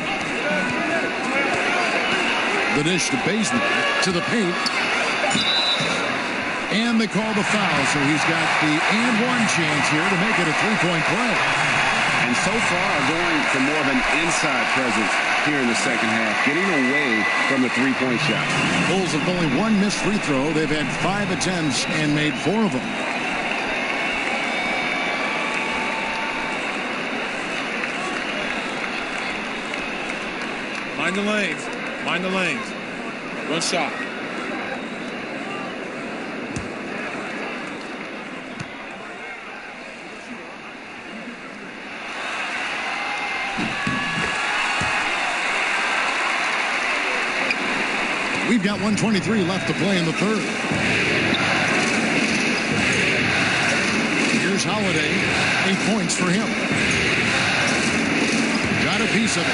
The dish to Bazemore, to the paint. And they call the foul, so he's got the and one chance here to make it a three-point play. And so far going for more of an inside presence here in the second half, getting away from the three-point shot. Bulls have only one missed free throw. They've had 5 attempts and made 4 of them. Mind the lanes. Mind the lanes. One shot. We've got 1:23 left to play in the third. Here's Holiday. 8 points for him. Got a piece of it.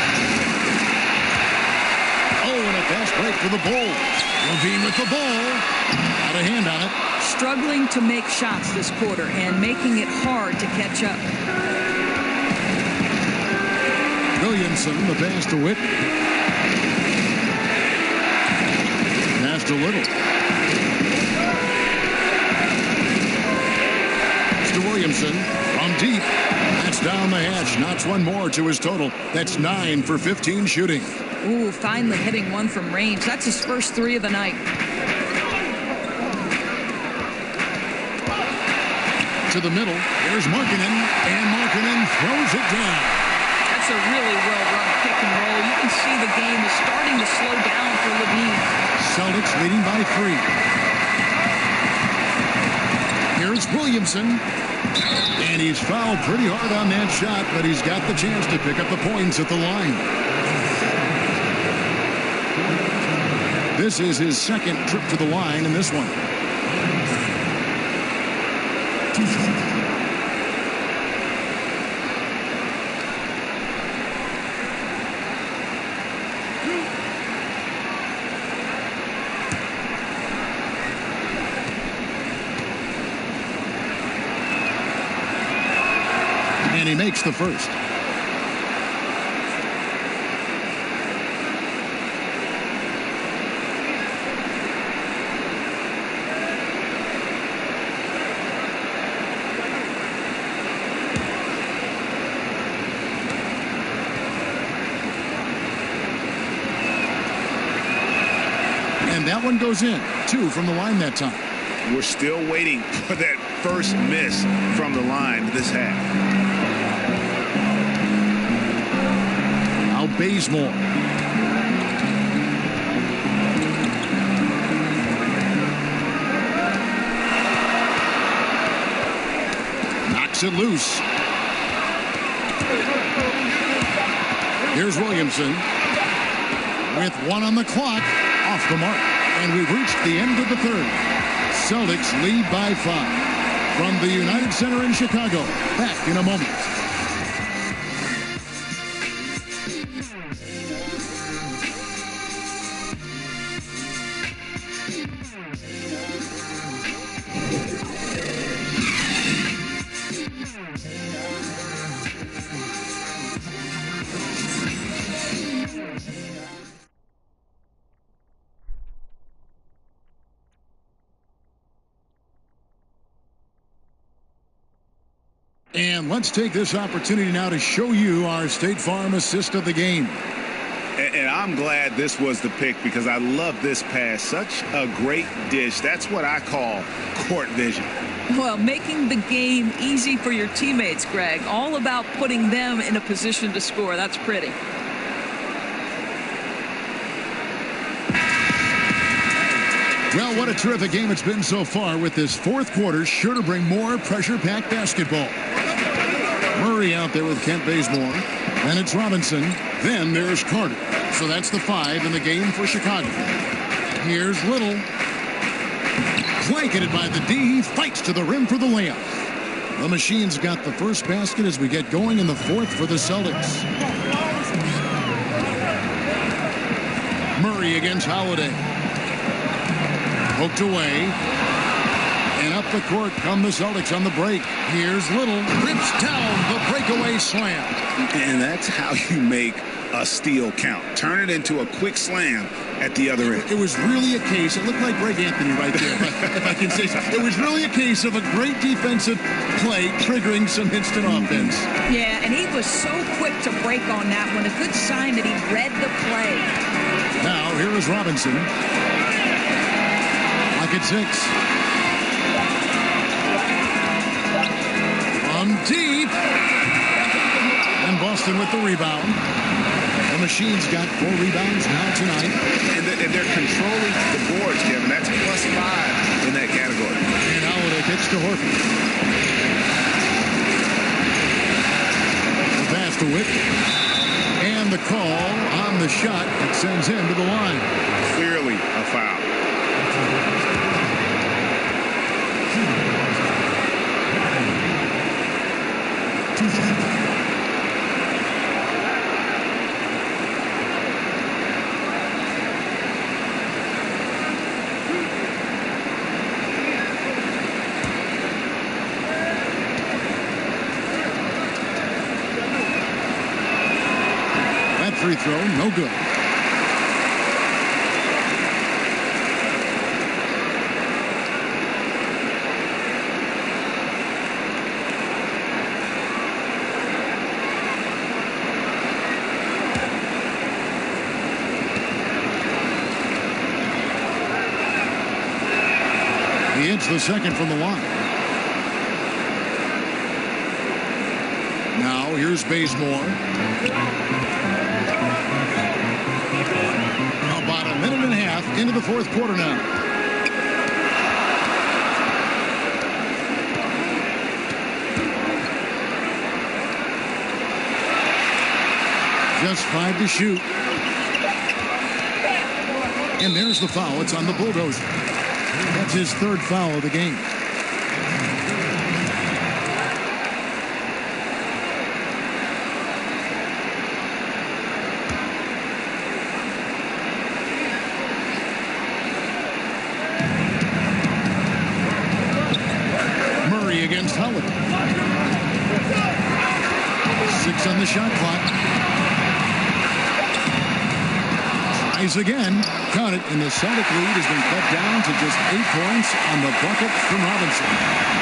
Oh, and a fast break for the Bulls. Levine with the ball. Got a hand on it. Struggling to make shots this quarter and making it hard to catch up. Williamson, the pass to Whitten. Pass to Little. It's to Williamson from deep. That's down the hatch. Knocks one more to his total. That's 9 for 15 shooting. Ooh, finally hitting one from range. That's his first 3 of the night. To the middle. There's Markkanen. And Markkanen throws it down. That's a really well-run pick and roll. You can see the game is starting to slow down for Levine. Celtics leading by 3. Here's Williamson. And he's fouled pretty hard on that shot, but he's got the chance to pick up the points at the line. This is his second trip to the line in this one. And he makes the first. And that one goes in. 2 from the line that time. We're still waiting for that first miss from the line this half. Now Bazemore. Knocks it loose. Here's Williamson with 1 on the clock. Off the mark. And we've reached the end of the third. Celtics lead by 5 from the United Center in Chicago. Back in a moment. And let's take this opportunity now to show you our State Farm assist of the game. And I'm glad this was the pick because I love this pass. Such a great dish. That's what I call court vision. Well, making the game easy for your teammates, Greg. All about putting them in a position to score. That's pretty. Well, what a terrific game it's been so far, with this fourth quarter sure to bring more pressure-packed basketball. Murray out there with Kent Bazemore. Then it's Robinson. Then there's Carter. So that's the 5 in the game for Chicago. Here's Little. Blanketed by the D. He fights to the rim for the layup. The Machine's got the first basket as we get going in the fourth for the Celtics. Murray against Holiday. Poked away. And Up the court come the Celtics on the break. Here's Little. Rips down the breakaway slam. And that's how you make a steal count. Turn it into a quick slam at the other end. It was really a case, it looked like Greg Anthony right there, if I can say so. It was really a case of a great defensive play triggering some instant offense. Yeah, and he was so quick to break on that one. A good sign that he read the play. Now, here is Robinson. Lock at 6. From deep. And Boston with the rebound. The Machine's got 4 rebounds now tonight. And they're controlling the boards, Kevin. That's +5 in that category. And Holiday kicks to Horford. The pass to Witt. And the call on the shot that sends him to the line. Clearly a foul. Free throw, no good. He hits the second from the line. Now here's Bazemore. About a minute and a half into the fourth quarter now. Just 5 to shoot. And there's the foul. It's on the Bulldozer. That's his 3rd foul of the game. Against Howard. 6 on the shot clock. Tries again. Count it. And the Celtic lead has been cut down to just 8 points on the bucket from Robinson.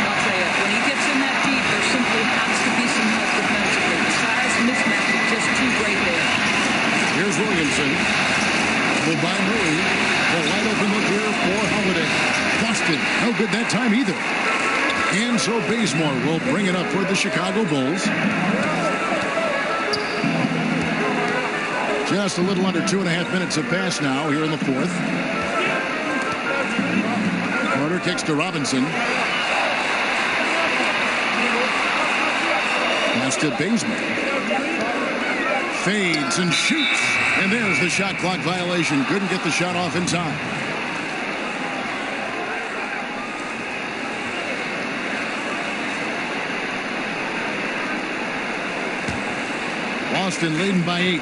I'll tell you, when he gets in that deep, there simply has to be some help defensively. The size mismatch is just too great there. Here's Williamson. Pulled by Murray. The wide open look here for Holiday. Boston. No good that time either. And so Bazemore will bring it up for the Chicago Bulls. Just a little under 2.5 minutes have passed now here in the fourth. Carter kicks to Robinson. Pass to Bazemore. Fades and shoots. And there's the shot clock violation. Couldn't get the shot off in time. Boston leading by 8.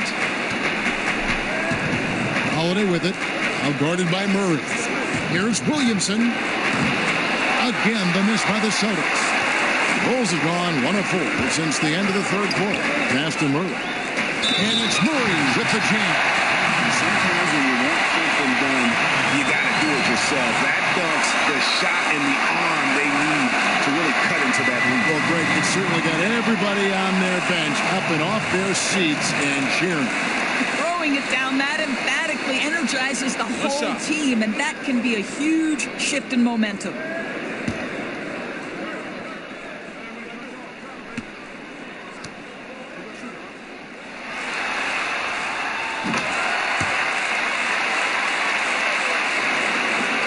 Holiday with it. Outguarded by Murray. Here's Williamson. Again, the miss by the Celtics. Bulls have gone 1 of 4 since the end of the third quarter. Pass to Murray. And it's Murray with the jam. Sometimes when you want something done, you got to do it yourself. That dunk's the shot and the arm they need to really cut into that lead. Well, Greg, it certainly got everybody on their bench up and off their seats and cheering. Throwing it down that emphatically energizes the whole team, and that can be a huge shift in momentum.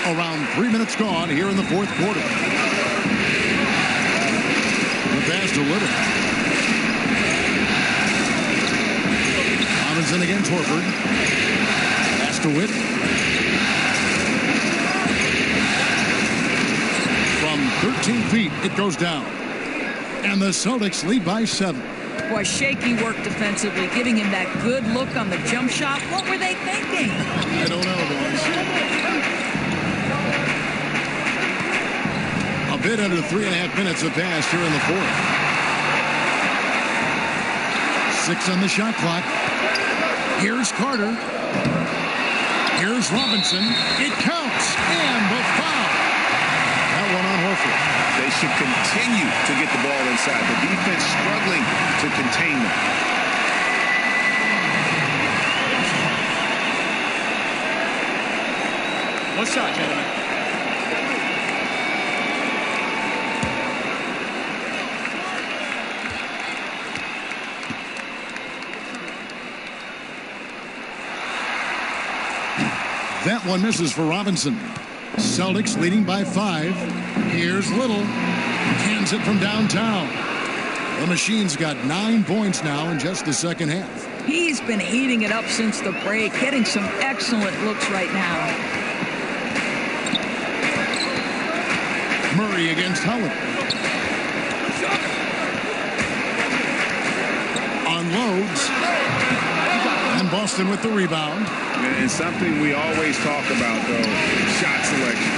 Around 3 minutes gone here in the fourth quarter. The pass to Little. Robinson against Horford. Pass to Witt. From 13 feet, it goes down. And the Celtics lead by 7. Boy, shaky work defensively, giving him that good look on the jump shot. What were they thinking? I don't know, boys. under 3.5 minutes have passed here in the fourth. 6 on the shot clock. Here's Carter. Here's Robinson. It counts. And the foul. That one on Horford. They should continue to get the ball inside. The defense struggling to contain them. One shot, gentlemen. That one misses for Robinson. Celtics leading by 5. Here's Little. Cans it from downtown. The Machine's got 9 points now in just the second half. He's been heating it up since the break, getting some excellent looks right now. Murray against Howard. Unloads. And Boston with the rebound. And something we always talk about, though, shot selection.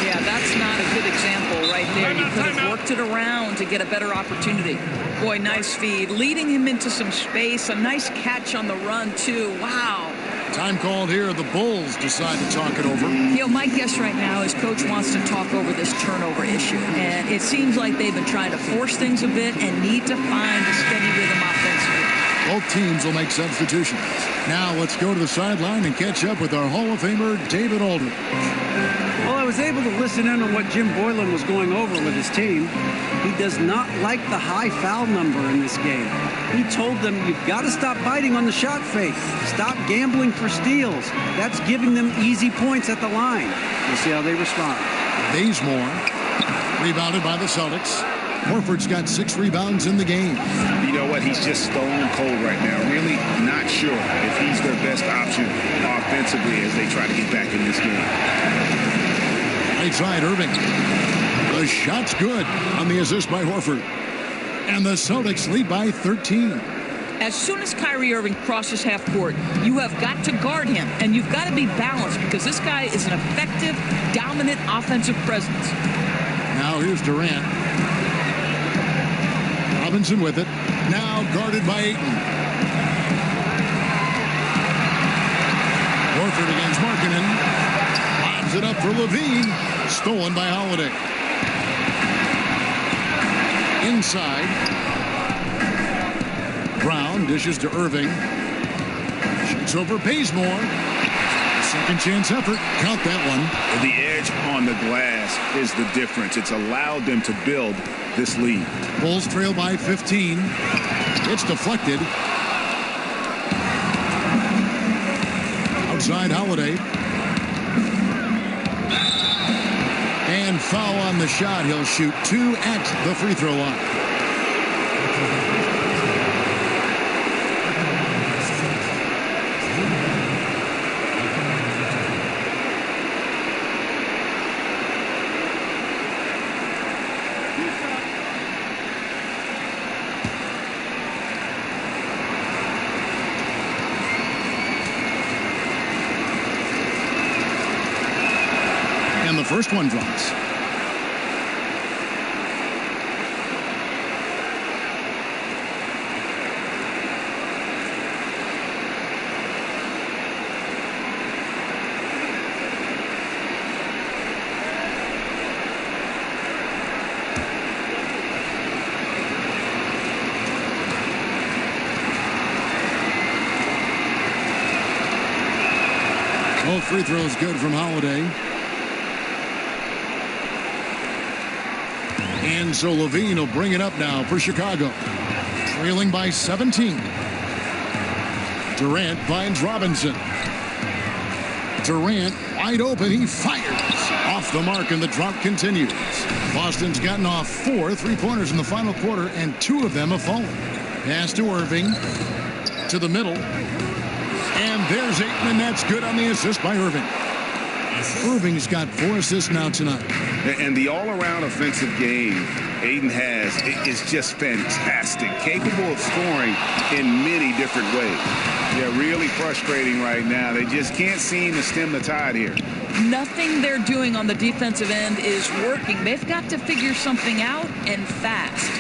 Yeah, that's not a good example right there. You could have worked it around to get a better opportunity. Boy, nice feed. Leading him into some space. A nice catch on the run, too. Wow. Time called here. The Bulls decide to talk it over. You know, my guess right now is Coach wants to talk over this turnover issue. And it seems like they've been trying to force things a bit and need to find a steady rhythm offensively. Both teams will make substitutions. Now let's go to the sideline and catch up with our Hall of Famer, David Aldridge. Well, I was able to listen in on what Jim Boylan was going over with his team. He does not like the high foul number in this game. He told them, you've got to stop biting on the shot fake. Stop gambling for steals. That's giving them easy points at the line. We'll see how they respond. Bazemore, rebounded by the Celtics. Horford's got 6 rebounds in the game. You know what? He's just stone cold right now. Really not sure if he's their best option offensively as they try to get back in this game. Right side, Irving. The shot's good on the assist by Horford. And the Celtics lead by 13. As soon as Kyrie Irving crosses half court, you have got to guard him, and you've got to be balanced because this guy is an effective, dominant offensive presence. Now here's Durant. Robinson with it. Now guarded by Ayton. Horford against Markkanen. Lobs it up for Levine. Stolen by Holiday. Inside. Brown dishes to Irving. Shoots over Bazemore. Second chance effort. Count that one. The edge on the glass is the difference. It's allowed them to build this lead. Bulls trail by 15. It's deflected. Outside Holiday. And foul on the shot. He'll shoot 2 at the free throw line. And the first one drops. Both free throws good from Holiday. And so Levine will bring it up now for Chicago. Trailing by 17. Durant finds Robinson. Durant wide open. He fires off the mark, and the drought continues. Boston's gotten off 4 3-pointers in the final quarter, and 2 of them have fallen. Pass to Irving. To the middle. And there's Ayton, and that's good on the assist by Irving. Irving's got 4 assists now tonight. And the all-around offensive game Ayton has is just fantastic, capable of scoring in many different ways. They're really frustrating right now. They just can't seem to stem the tide here. Nothing they're doing on the defensive end is working. They've got to figure something out, and fast.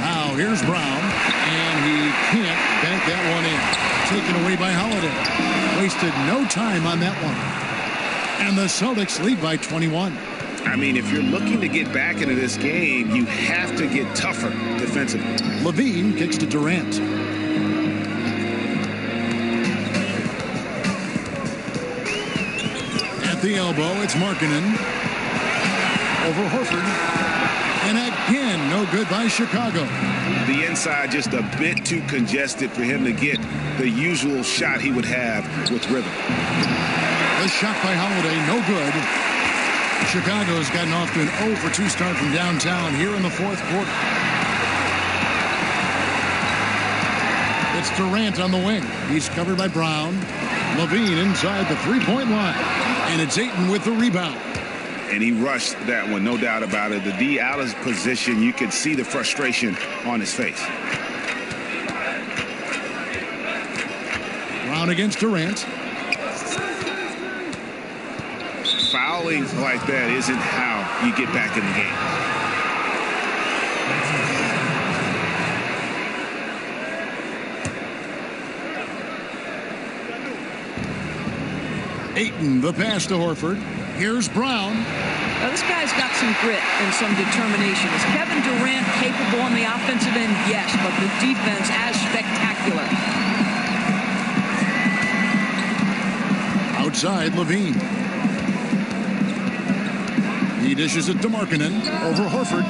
Now here's Brown, and he can't bank that one in. Taken away by Holiday. Wasted no time on that one. And the Celtics lead by 21. I mean, if you're looking to get back into this game, you have to get tougher defensively. Levine kicks to Durant. At the elbow, it's Markkanen. Over Horford. And again, no good by Chicago. The inside just a bit too congested for him to get the usual shot he would have with rhythm. The shot by Holiday, no good. Chicago's gotten off to an 0-for-2 start from downtown here in the fourth quarter. It's Durant on the wing. He's covered by Brown. Levine inside the three-point line. And it's Ayton with the rebound. And he rushed that one, no doubt about it. The D out of position, you could see the frustration on his face. Brown against Durant. Fouling like that isn't how you get back in the game. Ayton, the pass to Horford. Here's Brown. Now, this guy's got some grit and some determination. Is Kevin Durant capable on the offensive end? Yes, but the defense as spectacular. Outside, Levine. He dishes it to Markkanen. Over Horford.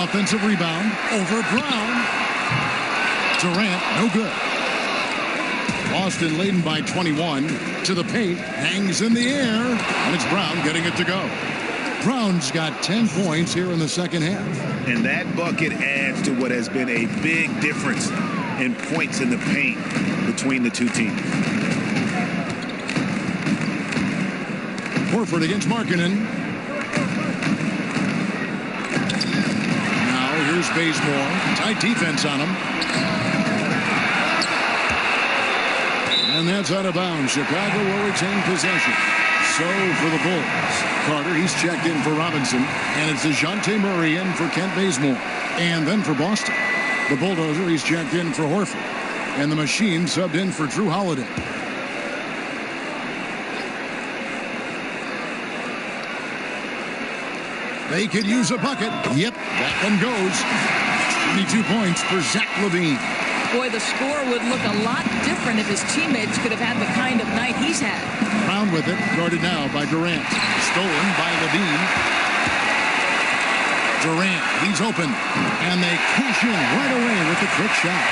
Offensive rebound. Over Brown. Durant, no good. Boston leading by 21. To the paint. Hangs in the air. And it's Brown getting it to go. Brown's got 10 points here in the second half. And that bucket adds to what has been a big difference in points in the paint between the two teams. Horford against Markkanen. Now here's Bazemore. Tight defense on him. And that's out of bounds. Chicago will retain possession. So for the Bulls, Carter, he's checked in for Robinson. And it's DeJounte Murray in for Kent Bazemore. And then for Boston, the Bulldozer, he's checked in for Horford. And the Machine subbed in for Drew Holiday. They could use a bucket. Yep, that one goes. 22 points for Zach LaVine. Boy, the score would look a lot different if his teammates could have had the kind of night he's had. Brown with it, guarded now by Durant. Stolen by LaVine. Durant, he's open. And they cash in right away with the quick shot.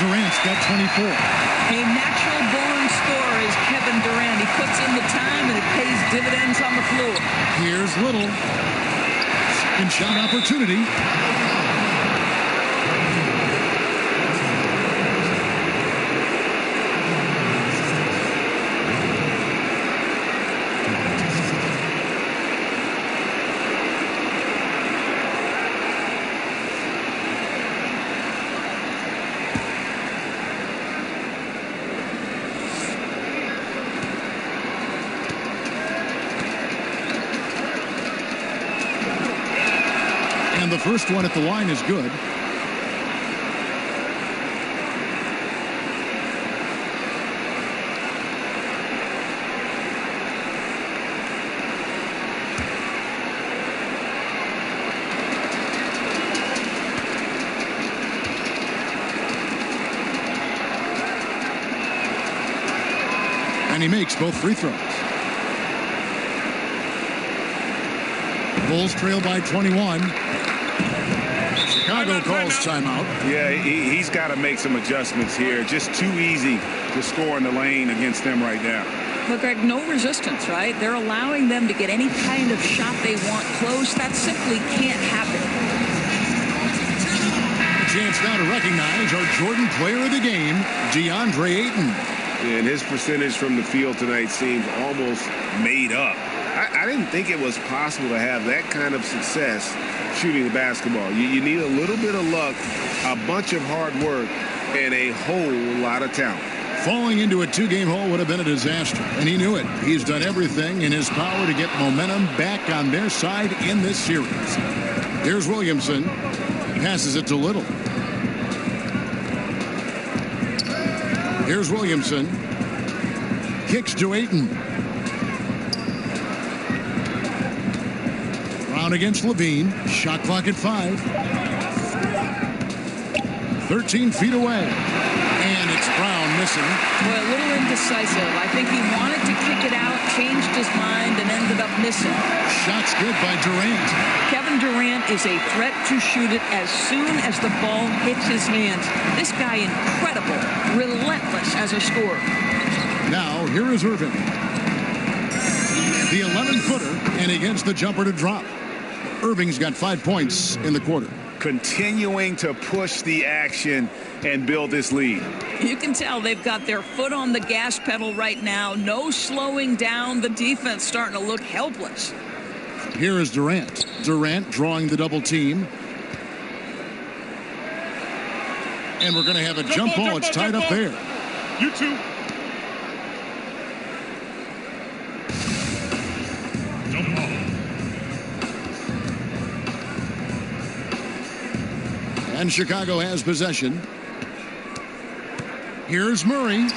Durant's got 24. A natural-born scorer is Kevin Durant. He puts in the time, and it pays dividends on the floor. Here's Little. Second shot opportunity. And the first one at the line is good. And he makes both free throws. Bulls trail by 21. Chicago calls timeout. Yeah, he's got to make some adjustments here. Just too easy to score in the lane against them right now. But, Greg, no resistance, right? They're allowing them to get any kind of shot they want close. That simply can't happen. A chance now to recognize our Jordan player of the game, DeAndre Ayton. And his percentage from the field tonight seems almost made up. I didn't think it was possible to have that kind of success shooting the basketball. You need a little bit of luck, a bunch of hard work, and a whole lot of talent. Falling into a 2-game hole would have been a disaster, and he knew it. He's done everything in his power to get momentum back on their side in this series. Here's Williamson. Passes it to Little. Here's Williamson. Kicks to Ayton. Brown against Levine. Shot clock at 5. 13 feet away. And it's Brown missing. Boy, a little indecisive. I think he wanted to kick it out, changed his mind, and ended up missing. Shot's good by Durant. Kevin Durant is a threat to shoot it as soon as the ball hits his hands. This guy, incredible, relentless as a scorer. Now, here is Irving. The 11-footer, and he gets the jumper to drop. Irving's got 5 points in the quarter. Continuing to push the action and build this lead. You can tell they've got their foot on the gas pedal right now. No slowing down. The defense starting to look helpless. Here is Durant. Durant drawing the double team. And we're going to have a jump ball. It's tied up there. You two. Jump ball. And Chicago has possession. Here's Murray.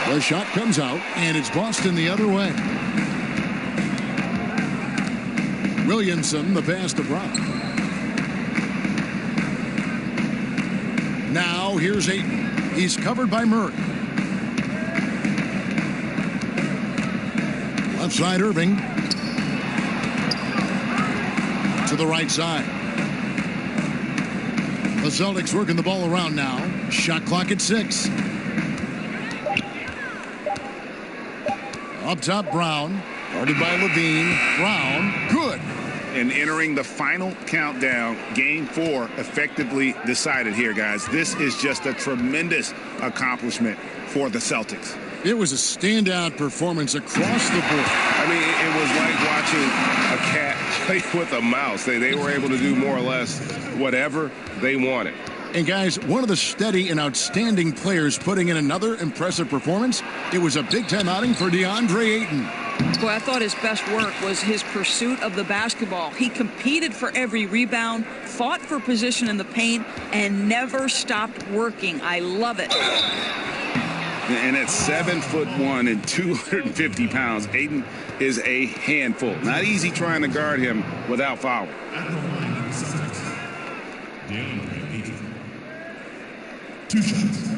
The shot comes out, and it's Boston the other way. Williamson, the pass to Brown. Now here's Ayton. He's covered by Murray. Left side, Irving. To the right side. The Celtics working the ball around now. Shot clock at 6. Up top, Brown. Guarded by Levine. Brown. Good. And entering the final countdown, Game 4 effectively decided here, guys. This is just a tremendous accomplishment for the Celtics. It was a standout performance across the board. I mean, it was like watching a cat play with a mouse. They were able to do more or less whatever they wanted. And guys, one of the steady and outstanding players putting in another impressive performance. It was a big-time outing for DeAndre Ayton. Boy, I thought his best work was his pursuit of the basketball. He competed for every rebound, fought for position in the paint, and never stopped working. I love it. And at 7'1" and 250 pounds, Ayton is a handful. Not easy trying to guard him without fouling. DeAndre Ayton. 2 shots.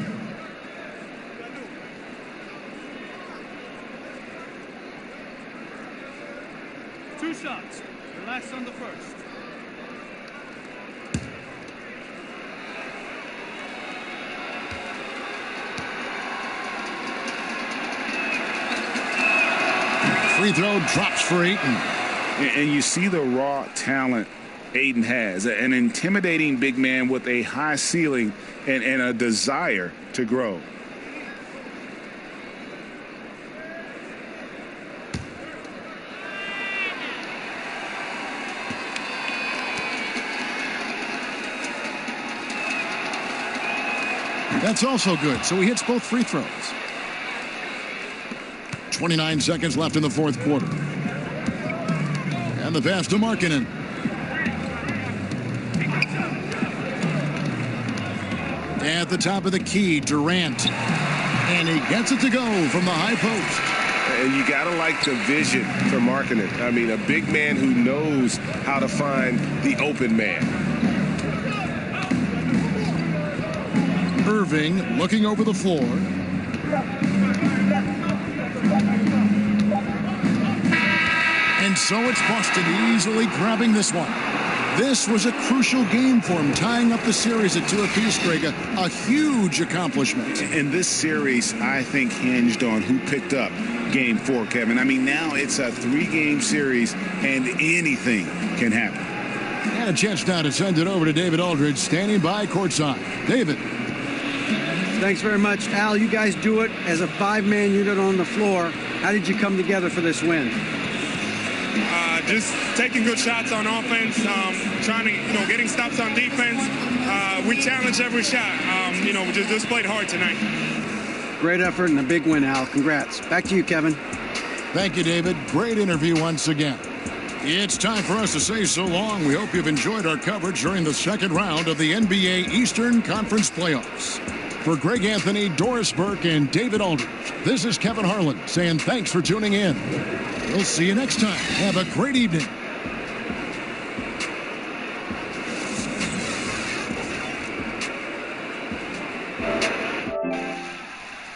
Two shots. Relax on the first. Free throw drops for Ayton. And you see the raw talent Ayton has. An intimidating big man with a high ceiling and a desire to grow. That's also good. So he hits both free throws. 29 seconds left in the fourth quarter. And the pass to Markkanen. At the top of the key, Durant. And he gets it to go from the high post. And you got to like the vision for Markkanen. I mean, a big man who knows how to find the open man. Irving looking over the floor. And so it's Boston easily grabbing this one. This was a crucial game for him, tying up the series at 2 apiece, Greg. A huge accomplishment. And this series, I think, hinged on who picked up Game 4, Kevin. I mean, now it's a 3-game series, and anything can happen. And a chance now to send it over to David Aldridge, standing by courtside. David. Thanks very much. Al, you guys do it as a 5-man unit on the floor. How did you come together for this win? Just taking good shots on offense, trying to, getting stops on defense. We challenged every shot. We just played hard tonight. Great effort and a big win, Al. Congrats. Back to you, Kevin. Thank you, David. Great interview once again. It's time for us to say so long. We hope you've enjoyed our coverage during the second round of the NBA Eastern Conference Playoffs. For Greg Anthony, Doris Burke, and David Aldridge, this is Kevin Harlan saying thanks for tuning in. We'll see you next time. Have a great evening.